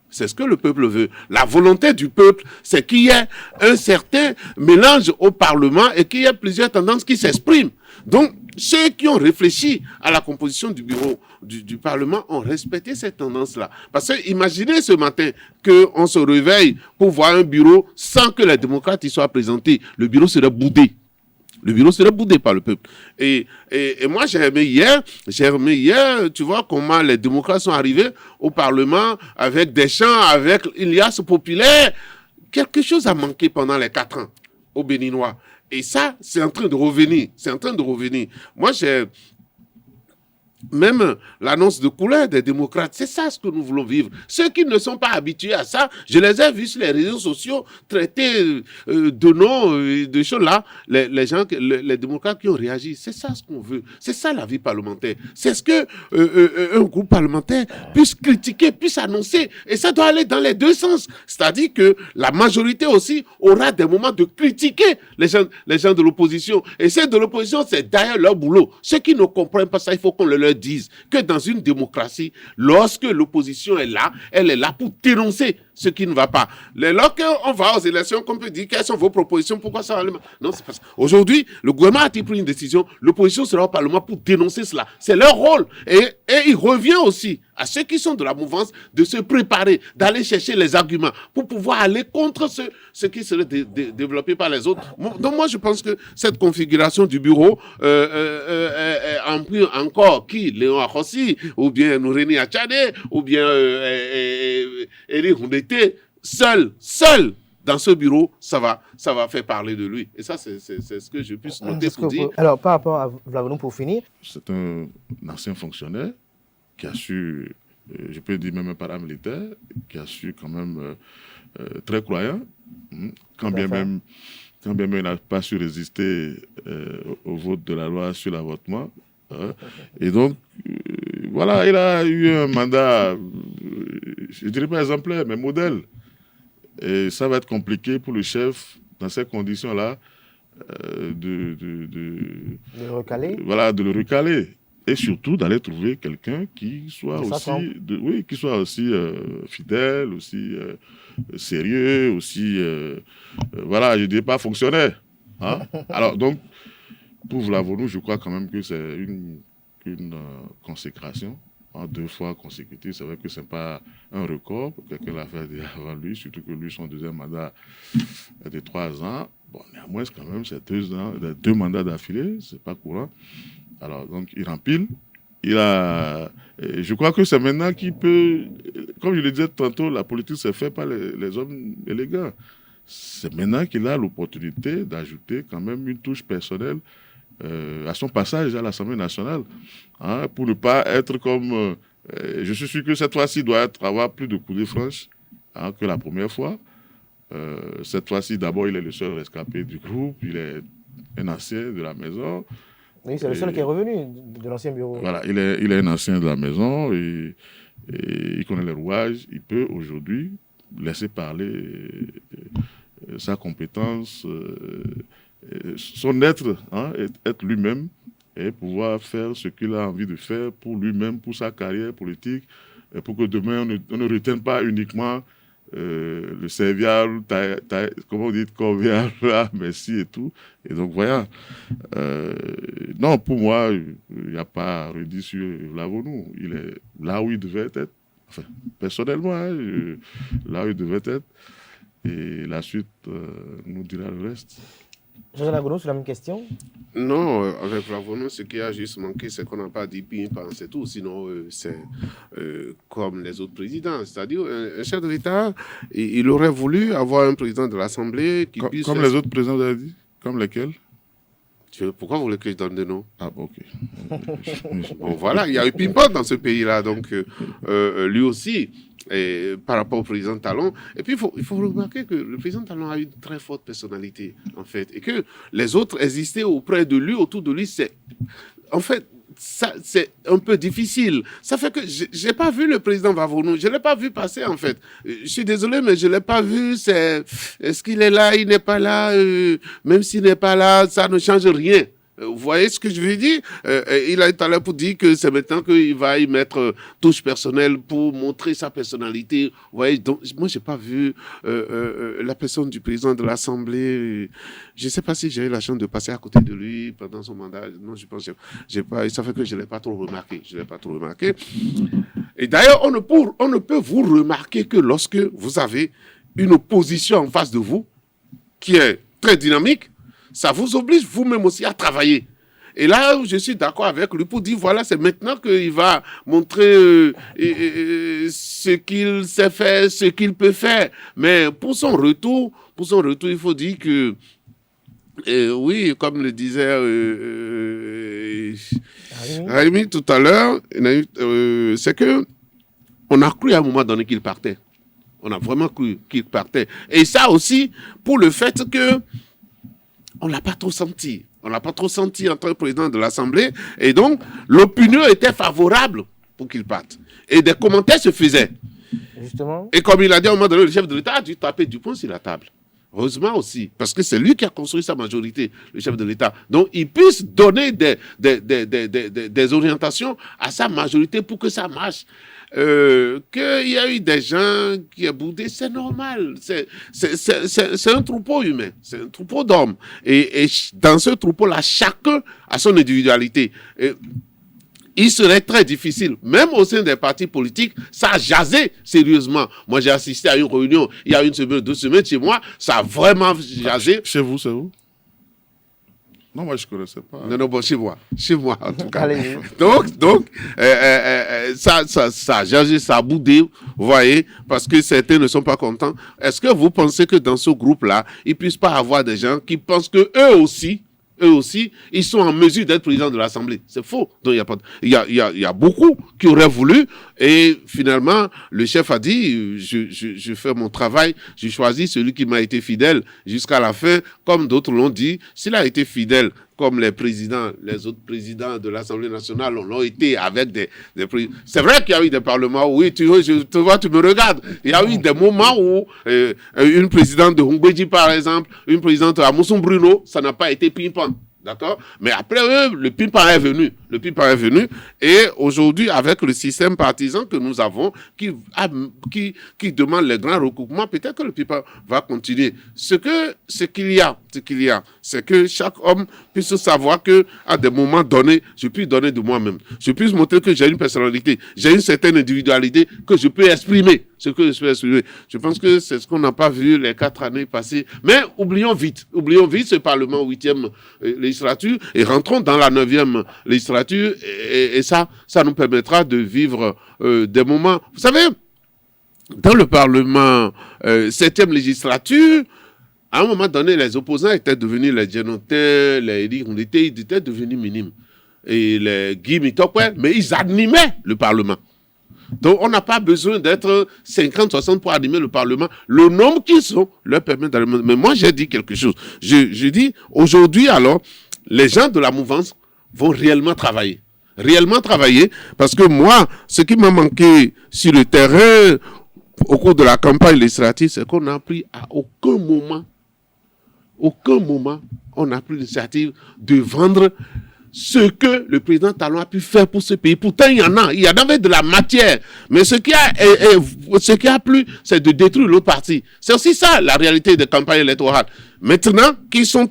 C'est ce que le peuple veut. La volonté du peuple, c'est qu'il y ait un certain mélange au Parlement et qu'il y ait plusieurs tendances qui s'expriment. Donc, ceux qui ont réfléchi à la composition du bureau du Parlement ont respecté cette tendance-là. Parce que imaginez ce matin qu'on se réveille pour voir un bureau sans que les démocrates y soient présentés. Le bureau serait boudé. Le bureau serait boudé par le peuple. Et moi, j'ai aimé hier, tu vois, comment les démocrates sont arrivés au Parlement avec des chants, avec une liasse populaire. Quelque chose a manqué pendant les 4 ans aux Béninois. Et ça, c'est en train de revenir. C'est en train de revenir. Moi, j'ai... Même l'annonce de couleur des démocrates, c'est ça ce que nous voulons vivre. Ceux qui ne sont pas habitués à ça, je les ai vus sur les réseaux sociaux traiter de noms, de choses là, les démocrates qui ont réagi. C'est ça ce qu'on veut. C'est ça la vie parlementaire. C'est ce que un groupe parlementaire puisse critiquer, puisse annoncer. Et ça doit aller dans les deux sens. C'est-à-dire que la majorité aussi aura des moments de critiquer les gens de l'opposition. Et ceux de l'opposition, c'est d'ailleurs leur boulot. Ceux qui ne comprennent pas ça, il faut qu'on le leur disent que dans une démocratie, lorsque l'opposition est là, elle est là pour dénoncer ce qui ne va pas. Lorsqu'on va aux élections, qu'on peut dire quelles sont vos propositions, pourquoi ça va le... Non, c'est pas ça. Aujourd'hui, le gouvernement a pris une décision, l'opposition sera au Parlement pour dénoncer cela. C'est leur rôle. Et il revient aussi à ceux qui sont de la mouvance de se préparer, d'aller chercher les arguments pour pouvoir aller contre ce qui serait développé par les autres. Donc moi, je pense que cette configuration du bureau encore qui? Léon Akhossi, ou bien Nouréni Achane, ou bien Eric Houndete, seul dans ce bureau, ça va faire parler de lui. Et ça, c'est ce que je puisse noter pour dire. Alors, par rapport à Vlagodon, pour finir. C'est un ancien fonctionnaire qui a su, je peux dire même un paramilitaire, qui a su quand même très croyant, quand bien même il n'a pas su résister au vote de la loi sur l'avortement. Et donc, voilà, il a eu un mandat, je ne dirais pas exemplaire, mais modèle. Et ça va être compliqué pour le chef, dans ces conditions-là, de le recaler. Voilà, de le recaler. Et surtout d'aller trouver quelqu'un qui soit aussi fidèle, aussi sérieux, aussi, voilà, je ne dirais pas fonctionnaire. Hein? Alors, donc, pour Vlagodon, je crois quand même que c'est une consécration, 2 fois consécutive. C'est vrai que ce n'est pas un record, quelqu'un l'a fait avant lui, surtout que lui, son deuxième mandat est de 3 ans. Bon, néanmoins, quand même, c'est 2 mandats d'affilée, ce n'est pas courant. Alors, donc, il rempile, je crois que c'est maintenant qu'il peut, comme je le disais tantôt, la politique se fait par les hommes élégants. C'est maintenant qu'il a l'opportunité d'ajouter quand même une touche personnelle à son passage à l'Assemblée nationale, hein, pour ne pas être comme... je suis sûr que cette fois-ci doit avoir plus de coulées franches, hein, que la première fois. Cette fois-ci, d'abord, il est le seul rescapé du groupe, il est un ancien de la maison. Oui, c'est le seul qui est revenu de l'ancien bureau. Voilà, il est un ancien de la maison et il connaît les rouages. Il peut aujourd'hui laisser parler sa compétence, son être, hein, être lui-même et pouvoir faire ce qu'il a envie de faire pour lui-même, pour sa carrière politique, pour que demain on ne retienne pas uniquement le serviable, comment on dit, corvéable, merci et tout. Et donc voilà. Non, pour moi, il n'y a pas redit sur Lavonu. Il est là où il devait être. Enfin, personnellement, hein, là où il devait être. Et la suite nous dira le reste. Jean Lagono, sur la même question? Non, avec Lavonu, ce qui a juste manqué, c'est qu'on n'a pas dit ping-pong, c'est tout. Sinon, c'est comme les autres présidents. C'est-à-dire, un chef de l'État, il aurait voulu avoir un président de l'Assemblée qui puisse... Comme les autres présidents, vous avez dit? Comme lesquels? Pourquoi vous voulez que je donne des noms? Ah, ok. Bon, voilà, il y a eu ping-pong dans ce pays-là. Donc, lui aussi, par rapport au président Talon. Et puis, il faut remarquer que le président Talon a eu une très forte personnalité, en fait. Et que les autres existaient auprès de lui, autour de lui. En fait, c'est un peu difficile. Ça fait que je n'ai pas vu le président Vavonou. Je ne l'ai pas vu passer, en fait. Je suis désolé, mais je ne l'ai pas vu. Est-ce qu'il est là? Il n'est pas là. Même s'il n'est pas là, ça ne change rien. Vous voyez ce que je veux dire? Il a tout à l'heure pour dire que c'est maintenant qu'il va y mettre touche personnelle pour montrer sa personnalité. Vous voyez, donc, moi, je n'ai pas vu la personne du président de l'Assemblée. Je ne sais pas si j'ai eu la chance de passer à côté de lui pendant son mandat. Non, je pense que j'ai pas. Ça fait que je ne l'ai pas trop remarqué. Et d'ailleurs, on ne peut vous remarquer que lorsque vous avez une opposition en face de vous qui est très dynamique. Ça vous oblige vous-même aussi à travailler. Et là, je suis d'accord avec lui pour dire, voilà, c'est maintenant qu'il va montrer ce qu'il sait faire, ce qu'il peut faire. Mais pour son retour, il faut dire que, oui, comme le disait Raimi tout à l'heure, c'est que on a cru à un moment donné qu'il partait. On a vraiment cru qu'il partait. Et ça aussi, pour le fait que on ne l'a pas trop senti. On ne l'a pas trop senti en tant que président de l'Assemblée. Et donc, l'opinion était favorable pour qu'il parte. Et des commentaires se faisaient. Justement. Et comme il a dit à un moment donné, le chef de l'État a dû taper du poing sur la table. Heureusement aussi, parce que c'est lui qui a construit sa majorité, le chef de l'État. Donc, il puisse donner des orientations à sa majorité pour que ça marche. Qu'il y a eu des gens qui ont boudé, c'est normal. C'est un troupeau humain, c'est un troupeau d'hommes. Et dans ce troupeau-là, chacun a son individualité. Et il serait très difficile, même au sein des partis politiques, ça a jasé sérieusement. Moi, j'ai assisté à une réunion il y a 1 semaine, 2 semaines chez moi, ça a vraiment jasé. Chez vous, c'est où? Non, moi, je ne connaissais pas. Non, bon, chez moi, en tout cas. Donc, ça a jasé, ça a boudé, vous voyez, parce que certains ne sont pas contents. Est-ce que vous pensez que dans ce groupe-là, il ne puisse pas avoir des gens qui pensent que eux aussi, ils sont en mesure d'être président de l'Assemblée? C'est faux. Donc, il y a beaucoup qui auraient voulu. Et finalement, le chef a dit, je fais mon travail, je choisis celui qui m'a été fidèle jusqu'à la fin. Comme d'autres l'ont dit, s'il a été fidèle, comme les autres présidents de l'Assemblée nationale l'ont été avec des présidents. C'est vrai qu'il y a eu des parlements où, oui, tu vois, tu me regardes. Il y a eu des moments où une présidente de Hongbeji, par exemple, une présidente à Mousson Bruno, ça n'a pas été ping-pong. D'accord? Mais après, le ping-pong est venu. Et aujourd'hui, avec le système partisan que nous avons, qui demande les grands recoupements, peut-être que le ping-pong va continuer. Ce qu'il y a, c'est que chaque homme puisse savoir qu'à des moments donnés, je puis donner de moi-même. Je puisse montrer que j'ai une personnalité, j'ai une certaine individualité que je peux exprimer. ce que je suis exprimé. Je pense que c'est ce qu'on n'a pas vu les 4 années passées. Mais oublions vite ce Parlement 8e législature et rentrons dans la 9e législature et ça nous permettra de vivre des moments. Vous savez, dans le Parlement 7e législature, à un moment donné, les opposants étaient devenus les Djenotins, les Eri, ils étaient devenus minimes. Et les Guy Mitokwe, mais ils animaient le Parlement. Donc, on n'a pas besoin d'être 50, 60 pour animer le Parlement. Le nombre qu'ils sont leur permet d'animer. Mais moi, j'ai dit quelque chose. Je dis, aujourd'hui, alors, les gens de la mouvance vont réellement travailler. Réellement travailler, parce que moi, ce qui m'a manqué sur le terrain au cours de la campagne législative, c'est qu'on n'a pris à aucun moment, on n'a pris l'initiative de vendre ce que le président Talon a pu faire pour ce pays. Pourtant, il y en avait de la matière. Mais ce qui a plu, c'est de détruire l'autre partie. C'est aussi ça, la réalité des campagnes électorales. Maintenant, qu'ils sont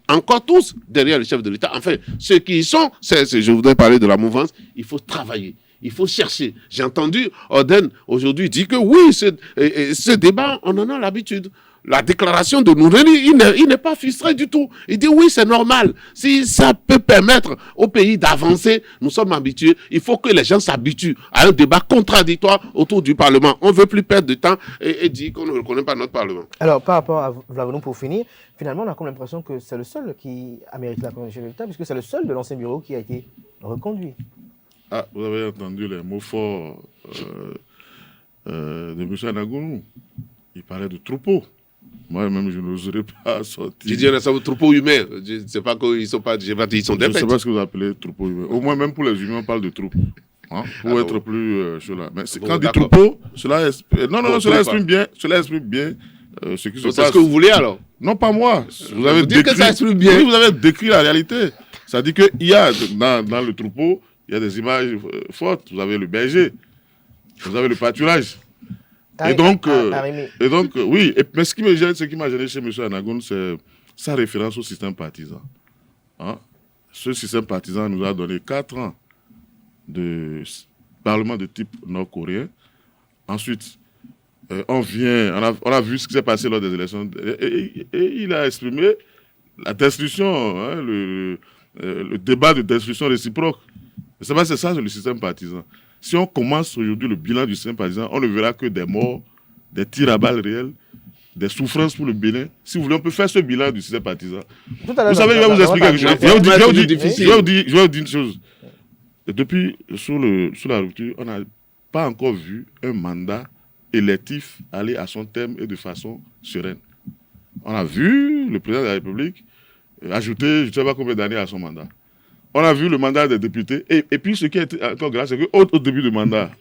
encore tous derrière le chef de l'État. Enfin, ceux qui y sont, je voudrais parler de la mouvance, il faut travailler. Il faut chercher. J'ai entendu Oden aujourd'hui dire que oui, ce débat, on en a l'habitude. La déclaration de Noureni, il n'est pas frustré du tout. Il dit oui, c'est normal. Si ça peut permettre au pays d'avancer, nous sommes habitués. Il faut que les gens s'habituent à un débat contradictoire autour du Parlement. On ne veut plus perdre de temps et dire qu'on ne reconnaît pas notre Parlement. Alors, par rapport à Vlavonou, pour finir, finalement, on a comme l'impression que c'est le seul qui mérite la conduction de l'État, puisque c'est le seul de l'ancien bureau qui a été reconduit. Ah, vous avez entendu les mots forts de M. Anagounou. Il parlait de troupeau. Moi-même, je n'oserais pas sortir. Tu dis on a ça au troupeau humain. Je ne sais pas qu'ils sont pas. Ils sont des bêtes. Je ne sais pas ce que vous appelez troupeau humain. Au moins, même pour les humains, on parle de troupe. Hein, pour être plus cela. Mais quand on dit troupeau, cela exprime bien ce qui se passe. C'est ce que vous voulez alors? Non, pas moi. Vous avez décrit que ça exprime bien. Oui, vous avez décrit la réalité. Ça dit qu'il y a dans le troupeau, il y a des images fortes. Vous avez le berger, vous avez le pâturage. Et donc, oui. Mais ce qui me gêne, ce qui m'a gêné chez M. Anagoun, c'est sa référence au système partisan. Hein? Ce système partisan nous a donné 4 ans de parlement de type nord-coréen. Ensuite, on a vu ce qui s'est passé lors des élections. Et il a exprimé la destruction, hein, le débat de destruction réciproque. C'est ça le système partisan. Si on commence aujourd'hui le bilan du système partisan, on ne verra que des morts, des tirs à balles réels, des souffrances pour le Bénin. Si vous voulez, on peut faire ce bilan du système partisan. Vous savez, je vais vous expliquer quelque chose. Je vais vous dire une chose. Depuis, sous la rupture, on n'a pas encore vu un mandat électif aller à son terme et de façon sereine. On a vu le président de la République ajouter, je ne sais pas combien d'années à son mandat. On a vu le mandat des députés. Et puis, ce qui est encore grave, c'est qu'au début du mandat,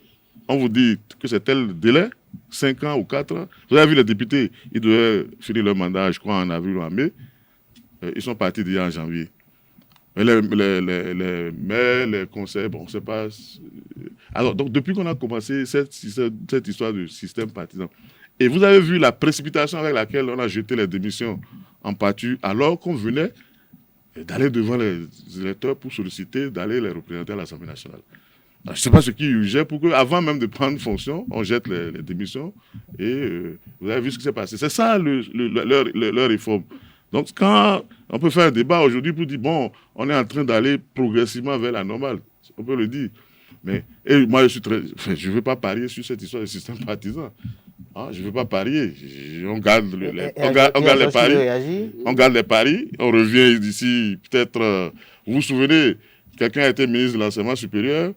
on vous dit que c'est tel délai, 5 ans ou 4 ans. Vous avez vu les députés, ils devaient finir leur mandat, je crois, en avril ou en mai. Ils sont partis déjà en janvier. Mais les maires, les conseils, bon, on ne sait pas. Alors, donc, depuis qu'on a commencé cette histoire de système partisan, et vous avez vu la précipitation avec laquelle on a jeté les démissions en pâture, alors qu'on venait d'aller devant les électeurs pour solliciter d'aller les représenter à l'Assemblée nationale. Alors, je ne sais pas ce qui urgeait pour qu'avant même de prendre fonction, on jette les démissions et vous avez vu ce qui s'est passé. C'est ça leur réforme. Donc quand on peut faire un débat aujourd'hui pour dire, bon, on est en train d'aller progressivement vers la normale, on peut le dire. Mais moi, je ne veux pas parier sur cette histoire de système partisan. Hein, je ne veux pas parier. On garde les paris. On garde les paris. On revient d'ici, peut-être, vous vous souvenez, quelqu'un a été ministre de l'enseignement supérieur,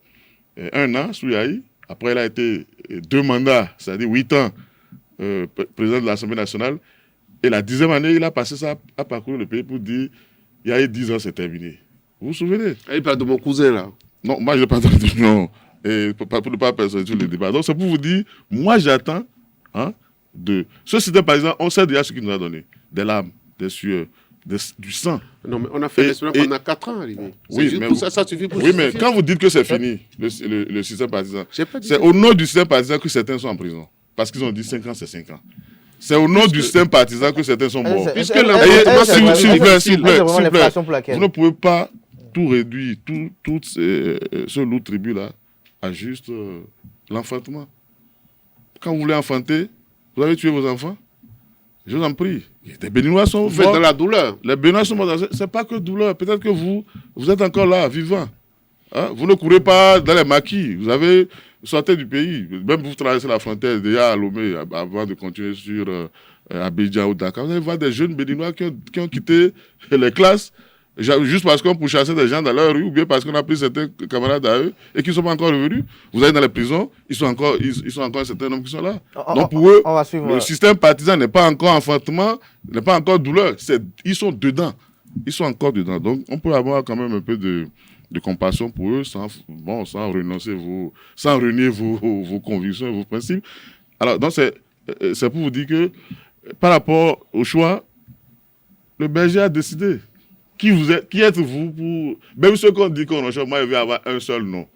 1 an sous Yahi. Après, il a été 2 mandats, c'est-à-dire 8 ans, président de l'Assemblée nationale. Et la 10e année, il a passé ça à parcourir le pays pour dire, il y a eu 10 ans, c'est terminé. Vous vous souvenez? Il parle de mon cousin, là. Non, moi, je ne parle pas de non. Et pour ne pas passer sur le débat. Donc, c'est pour vous dire, moi, j'attends de ce système, par exemple, on sait déjà ce qu'il nous a donné. Des larmes, des sueurs, du sang. Non, mais on a fait l'expérience pendant 4 ans, arrivé. Oui, mais ça suffit pour mais quand vous dites que c'est fini, le système partisan, c'est au nom du système partisan que certains sont en prison. Parce qu'ils ont dit 5 ans, c'est 5 ans. C'est au nom du système partisan que certains sont morts. Puisque s'il vous plaît, vous ne pouvez pas tout réduire, tout ce lourd tribut-là, à juste l'enfantement. quand vous voulez enfanter, vous avez tué vos enfants. Je vous en prie. Les Béninois sont morts. Dans la douleur. Les Béninois sont morts. Ce n'est pas que douleur. Peut-être que vous êtes encore là, vivant. Hein? Vous ne courez pas dans les maquis. Vous sortez du pays. Même vous traversez la frontière déjà à Lomé avant de continuer sur Abidjan ou Dakar. Vous allez voir des jeunes Béninois qui ont quitté les classes juste parce qu'on pourchassait des gens dans leur rue ou bien parce qu'on a pris certains camarades à eux et qui ne sont pas encore revenus. Vous allez dans les prisons, ils sont encore un certain nombre qui sont là. Donc pour eux, le système partisan n'est pas encore enfantement, n'est pas encore douleur. Ils sont dedans. Ils sont encore dedans. Donc on peut avoir quand même un peu de compassion pour eux sans renoncer sans renier vos convictions et vos principes. Alors donc c'est pour vous dire que par rapport au choix, le berger a décidé. Qui êtes-vous pour... Même ceux qu'on dit qu'on recherche, moi, il va y avoir un seul nom.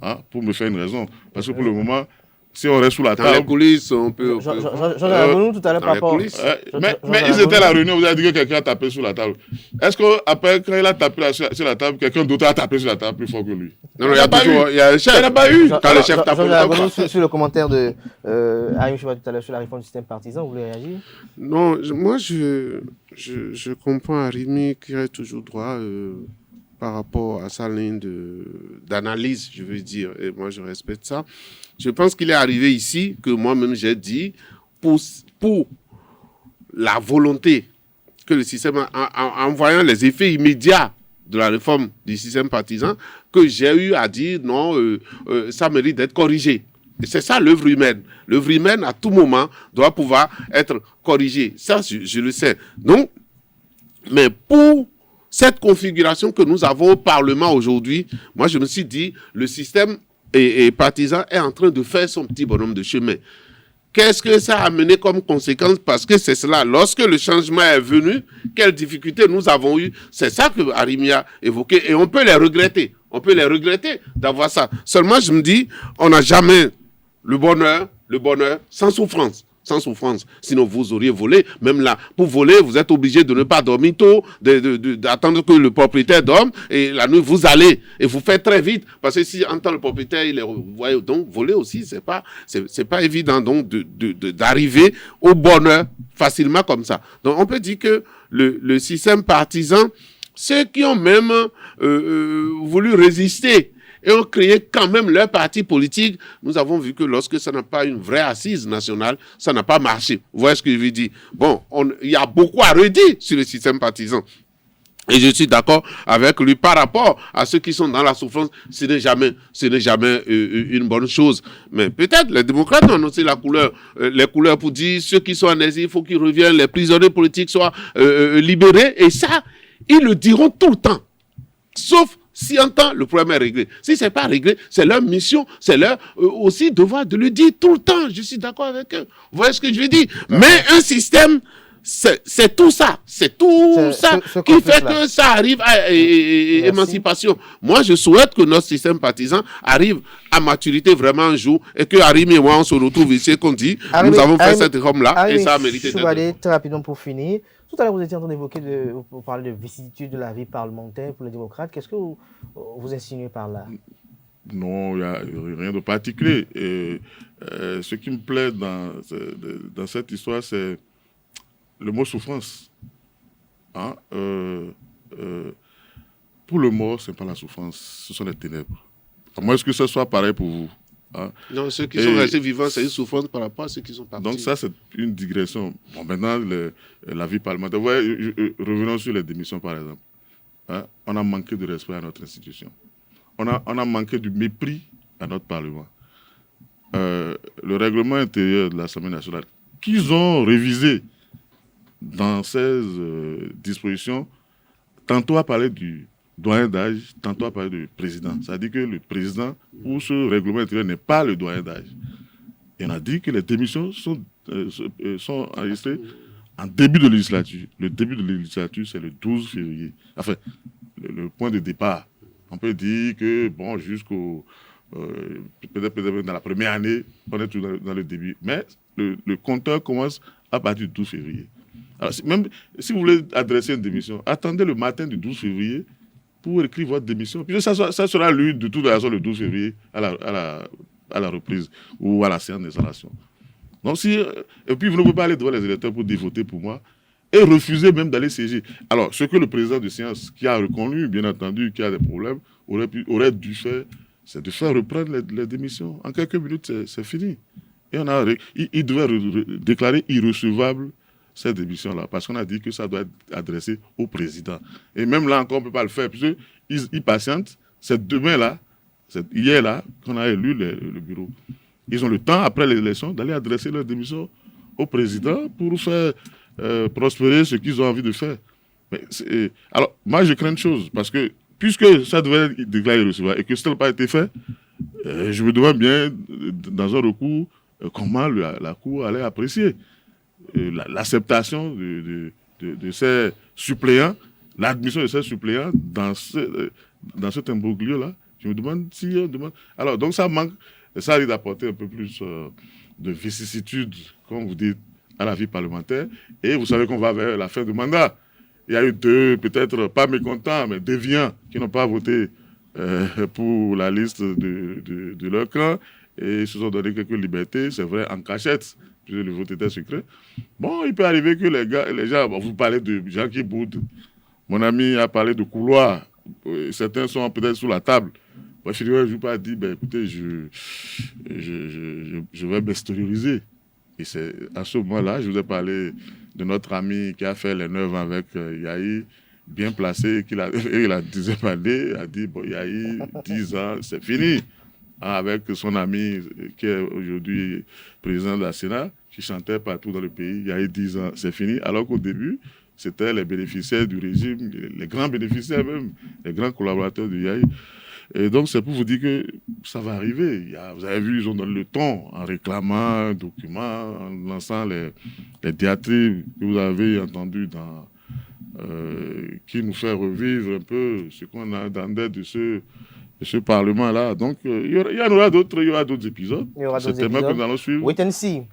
Hein, pour me faire une raison. Parce que pour le moment, si on reste sous la table... Dans les coulisses, on peut... J'en ai tout à l'heure par rapport... Mais ils étaient à la réunion, vous avez dit que quelqu'un a tapé sur la table. Est-ce qu'après, quand il a tapé sur la table, quelqu'un d'autre a tapé sur la table plus fort que lui? Non, il y a un chef. Il n'y en a pas eu. Quand le chef tape la table. Sur le commentaire de Harim Chouba tout à l'heure sur la réforme du système partisan, vous voulez réagir? Non, moi, je comprends Arimi qui est toujours droit par rapport à sa ligne d'analyse, je veux dire. Et moi, je respecte ça. Je pense qu'il est arrivé ici, que moi-même j'ai dit, pour la volonté que le système, en voyant les effets immédiats de la réforme du système partisan, que j'ai eu à dire non, ça mérite d'être corrigé. Et c'est ça l'œuvre humaine. L'œuvre humaine, à tout moment, doit pouvoir être corrigée. Ça, je le sais. Donc, mais pour cette configuration que nous avons au Parlement aujourd'hui, moi, je me suis dit, le système partisan est en train de faire son petit bonhomme de chemin. Qu'est-ce que ça a amené comme conséquence? Parce que c'est cela. Lorsque le changement est venu, quelles difficultés nous avons eues? C'est ça que Arimi a évoqué. Et on peut les regretter. On peut les regretter d'avoir ça. Seulement, je me dis, on n'a jamais le bonheur sans souffrance. Sans souffrance. Sinon, vous auriez volé. Même là, pour voler, vous êtes obligé de ne pas dormir tôt, d'attendre que le propriétaire dorme. Et la nuit, vous allez. Et vous faites très vite. Parce que si en temps le propriétaire, donc voler aussi, c'est pas évident donc d'arriver au bonheur facilement comme ça. Donc, on peut dire que le système partisan, ceux qui ont même voulu résister et ont créé quand même leur parti politique, nous avons vu que lorsque ça n'a pas une vraie assise nationale, ça n'a pas marché. Vous voyez ce que je veux dire? Bon, il y a beaucoup à redire sur le système partisan. Et je suis d'accord avec lui par rapport à ceux qui sont dans la souffrance. Ce n'est jamais une bonne chose. Mais peut-être les démocrates ont annoncé les couleurs pour dire ceux qui sont en exil, il faut qu'ils reviennent, les prisonniers politiques soient libérés. Et ça, ils le diront tout le temps. Sauf si en temps, le problème est réglé. Si ce n'est pas réglé, c'est leur mission, c'est leur aussi devoir de le dire tout le temps. Je suis d'accord avec eux. Vous voyez ce que je veux dire? Mais un système, c'est tout ça. C'est tout ça qui fait que ça arrive à émancipation. Moi, je souhaite que notre système partisan arrive à maturité vraiment un jour et que Arimi et moi, on se retrouve ici et qu'on dit, nous avons fait cette réforme-là et ça a mérité d'être. Je vais aller très rapidement pour finir. Tout à l'heure, vous étiez en train d'évoquer, vous parlez de vicissitude de la vie parlementaire pour les démocrates. Qu'est-ce que vous insinuez par là? Non, il n'y a rien de particulier. Et, ce qui me plaît dans cette histoire, c'est le mot souffrance. Hein? Pour le mort, ce n'est pas la souffrance, ce sont les ténèbres. À moins que ce soit pareil pour vous. Hein? Non, ceux qui sont restés vivants, c'est une souffrance par rapport à ceux qui sont partis. Donc ça, c'est une digression. Bon, maintenant, la vie parlementaire. Vous voyez, revenons sur les démissions, par exemple. Hein? On a manqué de respect à notre institution. On a manqué du mépris à notre Parlement. Le règlement intérieur de l'Assemblée nationale, qu'ils ont révisé dans 16 dispositions, tantôt à parler du doyen d'âge, tantôt à parler du président. C'est-à-dire que le président, pour ce règlement intérieur, n'est pas le doyen d'âge. Et on a dit que les démissions sont enregistrées en début de législature. Le début de législature, c'est le 12 février. Enfin, le point de départ. On peut dire que, bon, jusqu'au... peut-être dans la première année, on est toujours dans le début. Mais le compteur commence à partir du 12 février. Alors, même si vous voulez adresser une démission, attendez le matin du 12 février pour écrire votre démission. Puis ça sera lu de toute façon le 12 février à la reprise ou à la séance d'installation. Donc et puis vous ne pouvez pas aller devant les électeurs pour dire votez pour moi et refuser même d'aller siéger. Alors, ce que le président de séance, qui a reconnu, bien entendu, qu'il y a des problèmes, aurait dû faire, c'est de faire reprendre les démissions. En quelques minutes, c'est fini. Et il devait déclarer irrecevable cette démission-là, parce qu'on a dit que ça doit être adressé au président. Et même là encore, on ne peut pas le faire, puisqu'ils patientent. C'est demain-là, c'est hier-là, qu'on a élu le bureau. Ils ont le temps, après l'élection, d'aller adresser leur démission au président pour faire prospérer ce qu'ils ont envie de faire. Alors, moi, je crains une chose, parce que puisque ça devait être déclaré irrecevable et que ça n'a pas été fait, je me demande bien, dans un recours, comment la Cour allait apprécier l'acceptation de ces suppléants, l'admission de ces suppléants dans cet imbroglio-là. Je me demande si on demande... Alors, donc ça manque, ça arrive d'apporter un peu plus de vicissitude, comme vous dites, à la vie parlementaire. Et vous savez qu'on va vers la fin du mandat. Il y a eu peut-être pas mécontents, mais déviants qui n'ont pas voté pour la liste de leur camp et se sont donné quelques libertés, c'est vrai, en cachette, puisque le vote était secret. Bon, il peut arriver que les gens, vous parlez de gens qui boudent. Mon ami a parlé de couloir. Certains sont peut-être sous la table. Moi, je ne vais pas dire, écoutez, je vais m'extérioriser. Et c'est à ce moment-là, je vous ai parlé de notre ami qui a fait les 9 ans avec Yahi, bien placé, il a 10e année, a dit, Yahi, 10 ans, c'est fini. Avec son ami qui est aujourd'hui président de la Sénat, qui chantait partout dans le pays, Yahi, 10 ans, c'est fini. Alors qu'au début, c'était les bénéficiaires du régime, les grands bénéficiaires même, les grands collaborateurs de Yahi. Et donc, c'est pour vous dire que ça va arriver. Vous avez vu, ils ont donné le ton en réclamant un document, en lançant les diatribes que vous avez entendues qui nous fait revivre un peu ce qu'on attendait de ce Parlement-là. Donc, il y aura d'autres épisodes. Il y aura d'autres épisodes. Que nous allons suivre. Wait and see.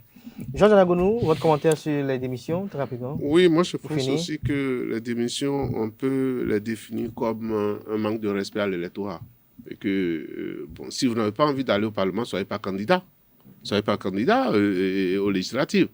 Georges Anagonu, votre commentaire sur les démissions, très rapidement. Oui, moi je pense aussi que les démissions, on peut les définir comme un manque de respect à l'électorat. Et que, si vous n'avez pas envie d'aller au Parlement, soyez pas candidat. Soyez pas candidat aux législatives.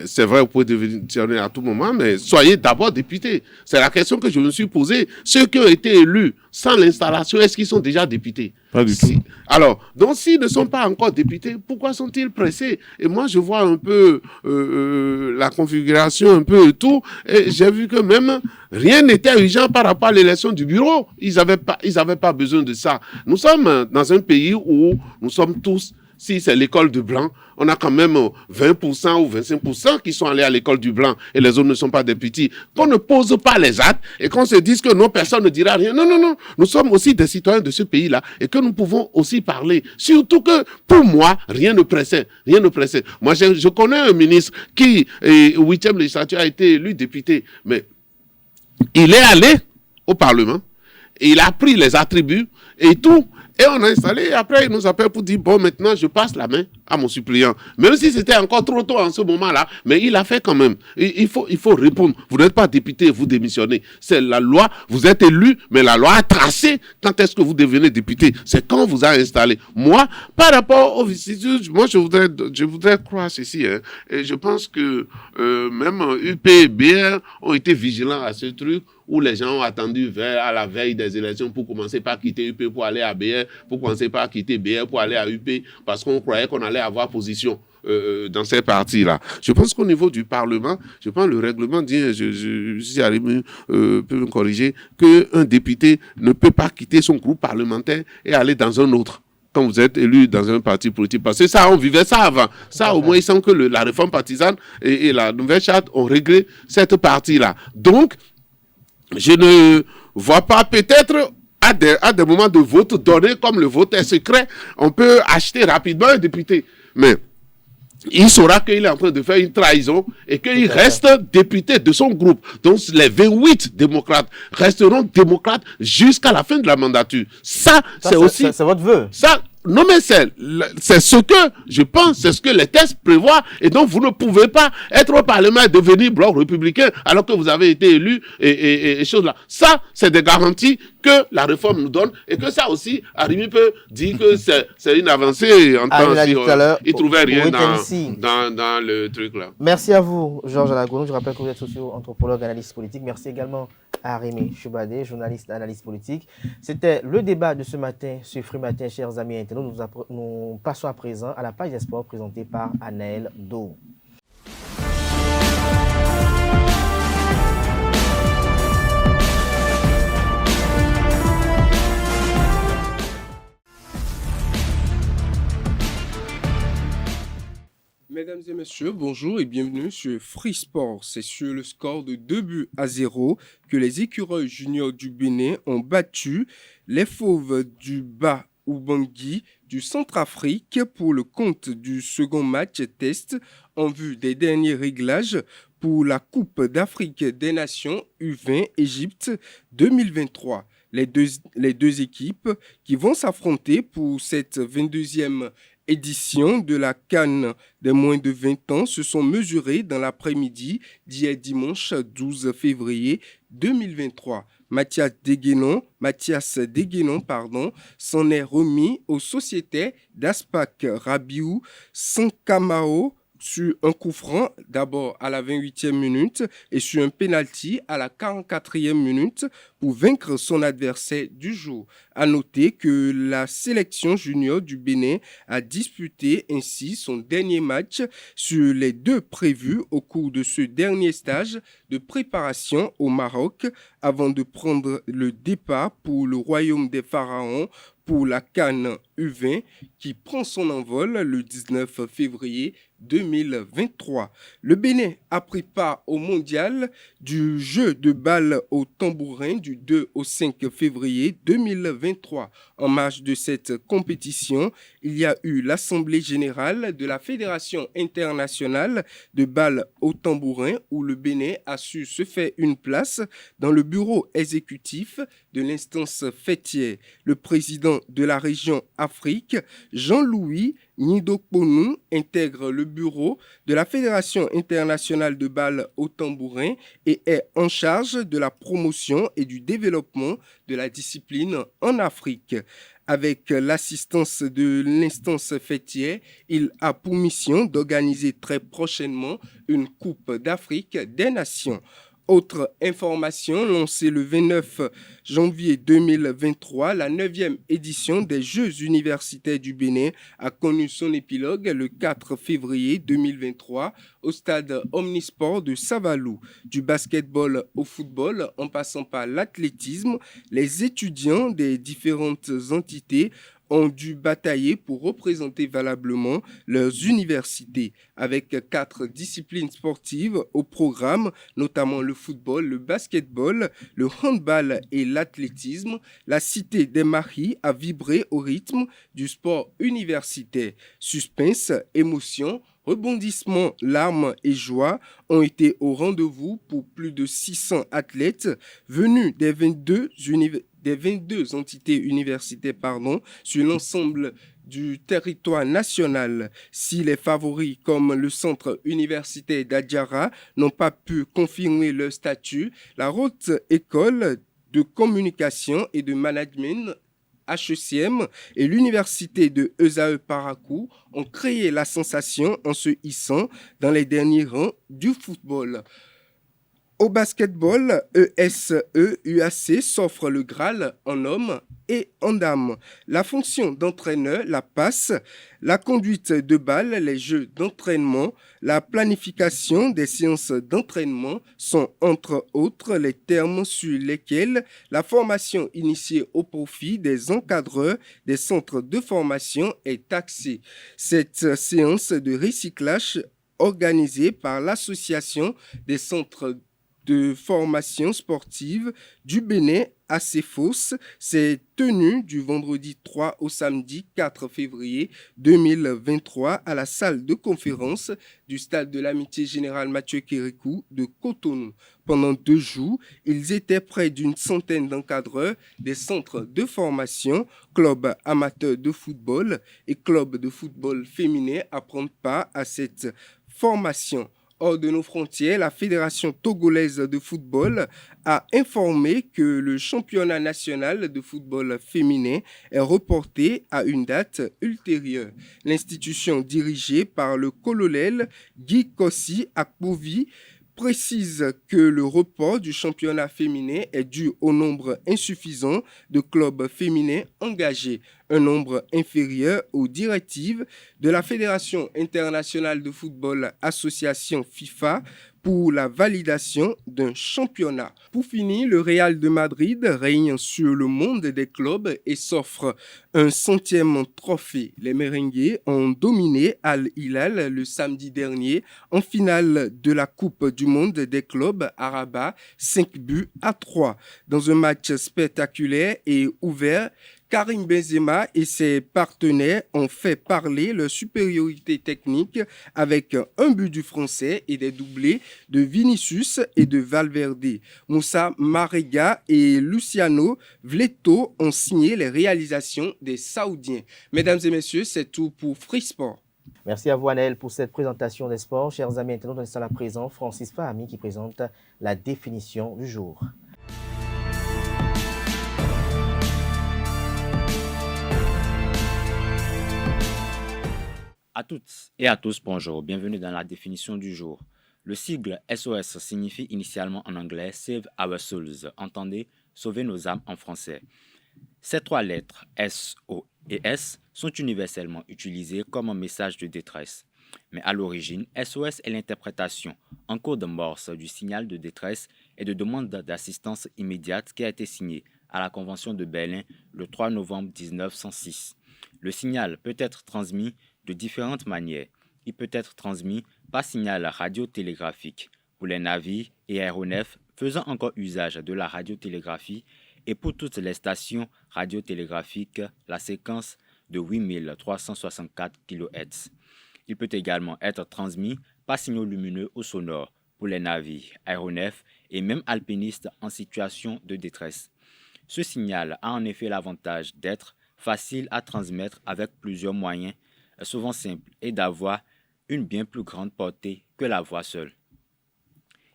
C'est vrai, vous pouvez devenir à tout moment, mais soyez d'abord député. C'est la question que je me suis posée. Ceux qui ont été élus sans l'installation, est-ce qu'ils sont déjà députés? Pas du tout. Alors, donc s'ils ne sont pas encore députés, pourquoi sont-ils pressés? Et moi, je vois un peu la configuration, un peu et tout, et j'ai vu que même rien n'était urgent par rapport à l'élection du bureau. Ils n'avaient pas besoin de ça. Nous sommes dans un pays où nous sommes tous, si c'est l'école de Blanc, on a quand même 20% ou 25% qui sont allés à l'école du Blanc et les autres ne sont pas des petits. Qu'on ne pose pas les actes et qu'on se dise que non, personne ne dira rien. Non, non, non. Nous sommes aussi des citoyens de ce pays-là et que nous pouvons aussi parler. Surtout que, pour moi, rien ne pressait. Rien ne pressait. Moi, je connais un ministre qui, au 8e législature, a été élu député. Mais il est allé au Parlement et il a pris les attributs et tout. Et on a installé, et après il nous appelle pour dire, bon, maintenant je passe la main à mon suppléant. Même si c'était encore trop tôt en ce moment-là, mais il a fait quand même. Et il faut répondre. Vous n'êtes pas député, vous démissionnez. C'est la loi, vous êtes élu, mais la loi a tracé quand est-ce que vous devenez député. C'est quand vous a installé. Moi, par rapport aux vicissitudes, moi je voudrais croire ceci. Hein, et je pense que même UP et BR ont été vigilants à ce truc, où les gens ont attendu à la veille des élections pour commencer par quitter UP pour aller à BR, pour commencer par quitter BR pour aller à UP, parce qu'on croyait qu'on allait avoir position dans ces partis-là. Je pense qu'au niveau du Parlement, je pense que le règlement dit, si Arim peut me corriger, qu'un député ne peut pas quitter son groupe parlementaire et aller dans un autre quand vous êtes élu dans un parti politique. Parce que ça, on vivait ça avant. Ça, au moins, il semble que la réforme partisane et la nouvelle charte ont réglé cette partie-là. Donc, je ne vois pas, peut-être à des moments de vote donnés, comme le vote est secret, on peut acheter rapidement un député. Mais il saura qu'il est en train de faire une trahison et qu'il reste député de son groupe. Donc les 28 démocrates resteront démocrates jusqu'à la fin de la mandature. Ça c'est aussi... C'est votre vœu. Ça, non mais c'est ce que je pense, c'est ce que les textes prévoient, et donc vous ne pouvez pas être au Parlement et devenir bloc républicain alors que vous avez été élu et choses là. Ça, c'est des garanties que la réforme nous donne et que ça aussi, Arimi peut dire que c'est une avancée en temps si il ne trouvait rien dans le truc là. Merci à vous, Georges Alagono. Je rappelle que vous êtes socio-anthropologue, analyste politique. Merci également à Arimi Choubadé, journaliste analyse politique. C'était le débat de ce matin sur Free Matin, chers amis internautes. Nous passons à présent à la page des sports présentée par Anaël Do. Mesdames et messieurs, bonjour et bienvenue sur Free Sport. C'est sur le score de 2-0 que les écureuils juniors du Bénin ont battu les fauves du Bas Ubangui du Centrafrique pour le compte du second match test en vue des derniers réglages pour la Coupe d'Afrique des Nations U20 Égypte 2023. Les deux équipes qui vont s'affronter pour cette 22e édition de la CAN des moins de 20 ans se sont mesurées dans l'après-midi d'hier dimanche 12 février 2023. Mathias Deguenon, s'en est remis aux sociétés d'Aspac Rabiou Sankamao sur un coup franc d'abord à la 28e minute et sur un penalty à la 44e minute pour vaincre son adversaire du jour. À noter que la sélection junior du Bénin a disputé ainsi son dernier match sur les deux prévus au cours de ce dernier stage de préparation au Maroc avant de prendre le départ pour le Royaume des Pharaons pour la CAN U20 qui prend son envol le 19 février 2023. Le Bénin a pris part au mondial du jeu de balle au tambourin du 2 au 5 février 2023. En marge de cette compétition, il y a eu l'Assemblée générale de la Fédération internationale de balle au tambourin où le Bénin a su se faire une place dans le bureau exécutif de l'instance fêtière. Le président de la région Afrique, Jean-Louis Nidokponou, intègre le bureau de la Fédération internationale de balle au tambourin et est en charge de la promotion et du développement de la discipline en Afrique. Avec l'assistance de l'instance fêtière, il a pour mission d'organiser très prochainement une Coupe d'Afrique des Nations. Autre information, lancée le 29 janvier 2023, la 9e édition des Jeux universitaires du Bénin a connu son épilogue le 4 février 2023 au stade Omnisport de Savalou. Du basketball au football, en passant par l'athlétisme, les étudiants des différentes entités ont dû batailler pour représenter valablement leurs universités. Avec 4 disciplines sportives au programme, notamment le football, le basketball, le handball et l'athlétisme, la cité des Maris a vibré au rythme du sport universitaire. Suspense, émotion, rebondissements, larmes et joie ont été au rendez-vous pour plus de 600 athlètes venus des 22 entités universitaires sur l'ensemble du territoire national. Si les favoris comme le centre universitaire d'Adjara n'ont pas pu confirmer leur statut, la haute école de communication et de management HECM et l'université de ESAE Parakou ont créé la sensation en se hissant dans les derniers rangs du football. Au basketball, ESE-UAC s'offre le Graal en hommes et en dames. La fonction d'entraîneur, la passe, la conduite de balle, les jeux d'entraînement, la planification des séances d'entraînement sont entre autres les termes sur lesquels la formation initiée au profit des encadreurs des centres de formation est axée. Cette séance de recyclage organisée par l'Association des centres de formation sportive du Bénin à Cefos s'est tenue du vendredi 3 au samedi 4 février 2023 à la salle de conférence du stade de l'Amitié Générale Mathieu Kérékou de Cotonou. Pendant 2 jours, ils étaient près d'une centaine d'encadreurs des centres de formation, clubs amateurs de football et clubs de football féminin à prendre part à cette formation. Hors de nos frontières, la Fédération togolaise de football a informé que le championnat national de football féminin est reporté à une date ultérieure. L'institution dirigée par le colonel Guy Kossi Akpovi précise que le report du championnat féminin est dû au nombre insuffisant de clubs féminins engagés, un nombre inférieur aux directives de la Fédération internationale de football association FIFA pour la validation d'un championnat. Pour finir, le Real de Madrid règne sur le monde des clubs et s'offre un 100e trophée. Les merengues ont dominé Al Hilal le samedi dernier en finale de la Coupe du monde des clubs à Rabat, 5-3. Dans un match spectaculaire et ouvert, Karim Benzema et ses partenaires ont fait parler leur supériorité technique avec un but du Français et des doublés de Vinicius et de Valverde. Moussa Marega et Luciano Vleto ont signé les réalisations des Saoudiens. Mesdames et messieurs, c'est tout pour Free Sport. Merci à vous, Anel, pour cette présentation des sports. Chers amis internautes, on est à présent Francis Fahami qui présente la définition du jour. À toutes et à tous, bonjour, bienvenue dans la définition du jour. Le sigle SOS signifie initialement en anglais Save Our Souls, entendez sauver nos âmes en français. Ces trois lettres S, O et S sont universellement utilisées comme un message de détresse. Mais à l'origine, SOS est l'interprétation en cours de morse du signal de détresse et de demande d'assistance immédiate qui a été signée à la Convention de Berlin le 3 novembre 1906. Le signal peut être transmis de différentes manières. Il peut être transmis par signal radiotélégraphique pour les navires et aéronefs faisant encore usage de la radiotélégraphie et pour toutes les stations radiotélégraphiques, la séquence de 8364 kHz. Il peut également être transmis par signaux lumineux ou sonores pour les navires, aéronefs et même alpinistes en situation de détresse. Ce signal a en effet l'avantage d'être facile à transmettre avec plusieurs moyens souvent simple et d'avoir une bien plus grande portée que la voix seule.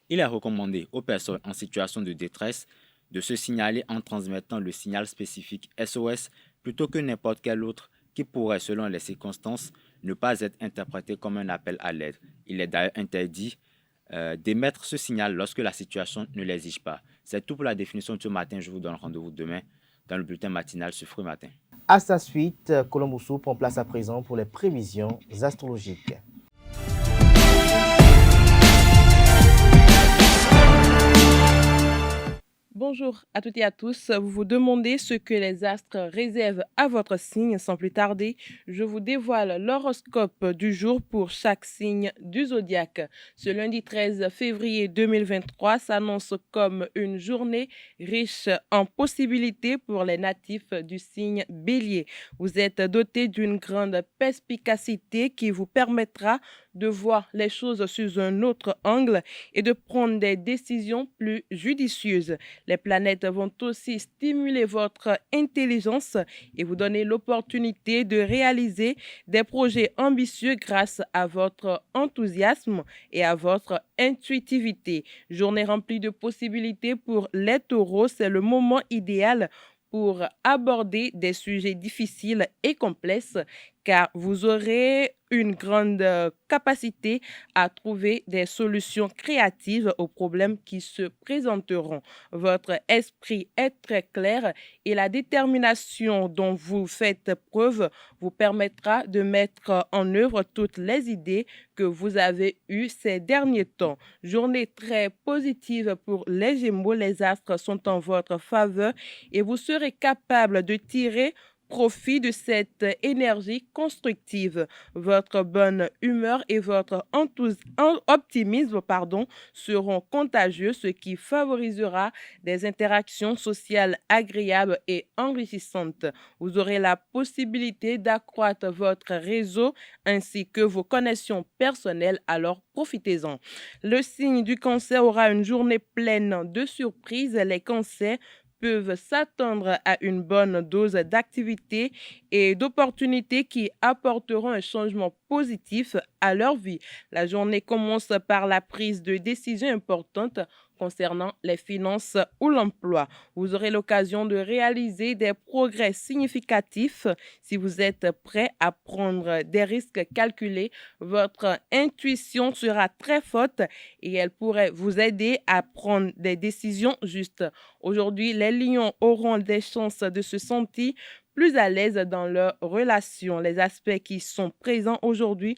Il est recommandé aux personnes en situation de détresse de se signaler en transmettant le signal spécifique SOS plutôt que n'importe quel autre qui pourrait, selon les circonstances, ne pas être interprété comme un appel à l'aide. Il est d'ailleurs interdit d'émettre ce signal lorsque la situation ne l'exige pas. C'est tout pour la définition de ce matin. Je vous donne rendez-vous demain dans le bulletin matinal sur Free Matin. À sa suite, Colomboussou prend place à présent pour les prévisions astrologiques. Bonjour à toutes et à tous. Vous vous demandez ce que les astres réservent à votre signe. Sans plus tarder, je vous dévoile l'horoscope du jour pour chaque signe du zodiaque. Ce lundi 13 février 2023 s'annonce comme une journée riche en possibilités pour les natifs du signe Bélier. Vous êtes doté d'une grande perspicacité qui vous permettra de voir les choses sous un autre angle et de prendre des décisions plus judicieuses. Les planètes vont aussi stimuler votre intelligence et vous donner l'opportunité de réaliser des projets ambitieux grâce à votre enthousiasme et à votre intuitivité. Journée remplie de possibilités pour les taureaux, c'est le moment idéal pour aborder des sujets difficiles et complexes car vous aurez une grande capacité à trouver des solutions créatives aux problèmes qui se présenteront. Votre esprit est très clair et la détermination dont vous faites preuve vous permettra de mettre en œuvre toutes les idées que vous avez eues ces derniers temps. Journée très positive pour les Gémeaux, les astres sont en votre faveur et vous serez capable de tirer profit de cette énergie constructive. Votre bonne humeur et votre optimisme seront contagieux, ce qui favorisera des interactions sociales agréables et enrichissantes. Vous aurez la possibilité d'accroître votre réseau ainsi que vos connexions personnelles, alors profitez-en. Le signe du Cancer aura une journée pleine de surprises. Les cancers peuvent s'attendre à une bonne dose d'activité et d'opportunités qui apporteront un changement positif à leur vie. La journée commence par la prise de décisions importantes concernant les finances ou l'emploi. Vous aurez l'occasion de réaliser des progrès significatifs si vous êtes prêt à prendre des risques calculés. Votre intuition sera très forte et elle pourrait vous aider à prendre des décisions justes. Aujourd'hui, les lions auront des chances de se sentir plus à l'aise dans leurs relations. Les aspects qui sont présents aujourd'hui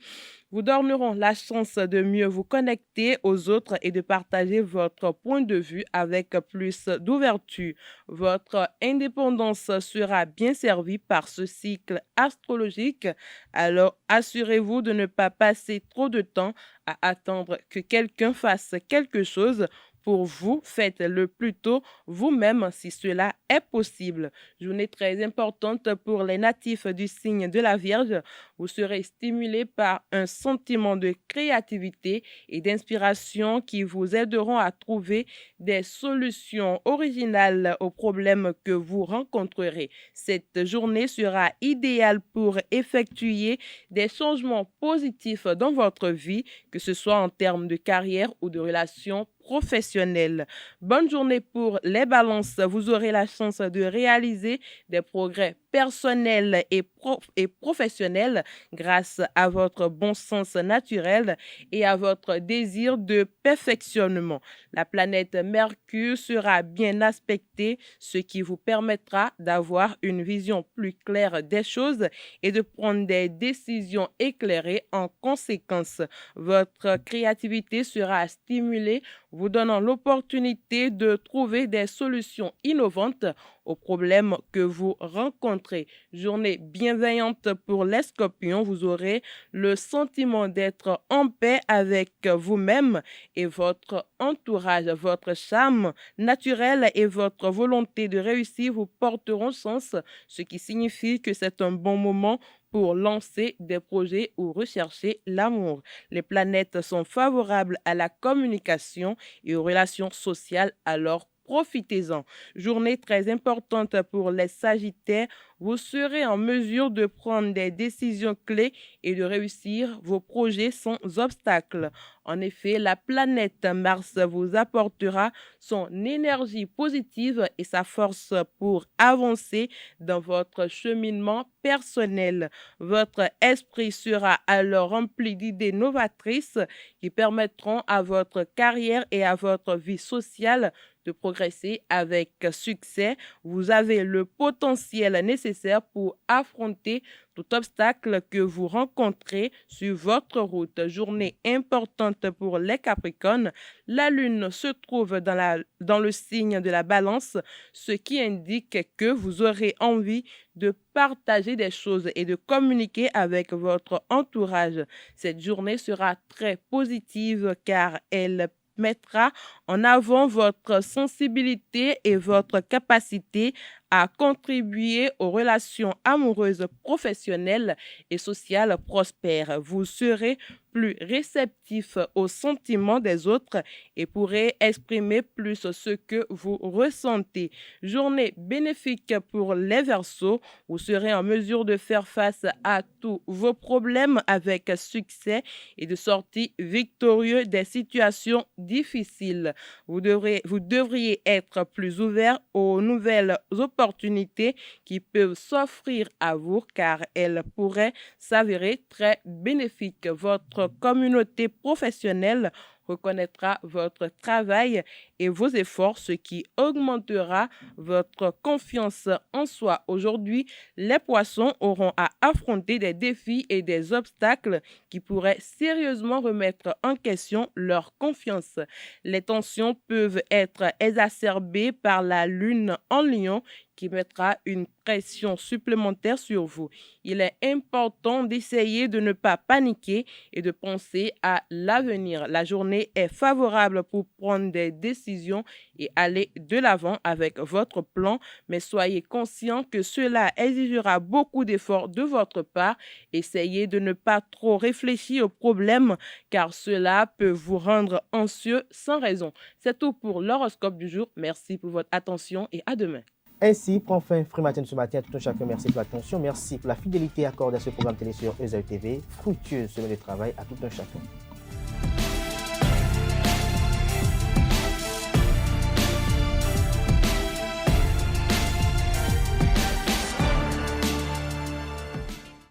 vous donneront la chance de mieux vous connecter aux autres et de partager votre point de vue avec plus d'ouverture. Votre indépendance sera bien servie par ce cycle astrologique. Alors, assurez-vous de ne pas passer trop de temps à attendre que quelqu'un fasse quelque chose pour vous. Faites-le plutôt vous-même si cela est possible. Journée très importante pour les natifs du signe de la Vierge. Vous serez stimulés par un sentiment de créativité et d'inspiration qui vous aideront à trouver des solutions originales aux problèmes que vous rencontrerez. Cette journée sera idéale pour effectuer des changements positifs dans votre vie, que ce soit en termes de carrière ou de relations professionnelles. Bonne journée pour les balances. Vous aurez la chance de réaliser des progrès personnels et professionnels grâce à votre bon sens naturel et à votre désir de perfectionnement. La planète Mercure sera bien aspectée, ce qui vous permettra d'avoir une vision plus claire des choses et de prendre des décisions éclairées en conséquence. Votre créativité sera stimulée, vous donnant l'opportunité de trouver des solutions innovantes aux problèmes que vous rencontrez. Journée bienveillante pour les scorpions. Vous aurez le sentiment d'être en paix avec vous-même et votre entourage. Votre charme naturel et votre volonté de réussir vous porteront chance, ce qui signifie que c'est un bon moment pour lancer des projets ou rechercher l'amour. Les planètes sont favorables à la communication et aux relations sociales, alors profitez-en. Journée très importante pour les Sagittaires. Vous serez en mesure de prendre des décisions clés et de réussir vos projets sans obstacle. En effet, la planète Mars vous apportera son énergie positive et sa force pour avancer dans votre cheminement personnel. Votre esprit sera alors rempli d'idées novatrices qui permettront à votre carrière et à votre vie sociale de progresser avec succès. Vous avez le potentiel nécessaire pour affronter tout obstacle que vous rencontrez sur votre route. Journée importante pour les Capricornes. La Lune se trouve dans le signe de la Balance, ce qui indique que vous aurez envie de partager des choses et de communiquer avec votre entourage. Cette journée sera très positive car elle mettra en avant votre sensibilité et votre capacité à contribuer aux relations amoureuses, professionnelles et sociales prospères. Vous serez plus réceptif aux sentiments des autres et pourrez exprimer plus ce que vous ressentez. Journée bénéfique pour les Verseaux. Vous serez en mesure de faire face à tous vos problèmes avec succès et de sortir victorieux des situations difficiles. Vous devriez être plus ouvert aux nouvelles opportunités qui peuvent s'offrir à vous car elles pourraient s'avérer très bénéfiques. Votre communauté professionnelle reconnaîtra votre travail et vos efforts, ce qui augmentera votre confiance en soi. Aujourd'hui, les poissons auront à affronter des défis et des obstacles qui pourraient sérieusement remettre en question leur confiance. Les tensions peuvent être exacerbées par la lune en Lion qui mettra une pression supplémentaire sur vous. Il est important d'essayer de ne pas paniquer et de penser à l'avenir. La journée est favorable pour prendre des décisions et aller de l'avant avec votre plan, mais soyez conscient que cela exigera beaucoup d'efforts de votre part. Essayez de ne pas trop réfléchir aux problèmes car cela peut vous rendre anxieux sans raison. C'est tout pour l'horoscope du jour. Merci pour votre attention et à demain. Ainsi prend fin Free Matin ce matin. Tout un chacun, merci pour l'attention, merci pour la fidélité accordée à ce programme télé sur ESAU TV. Fructueuse semaine de travail à tout un chacun.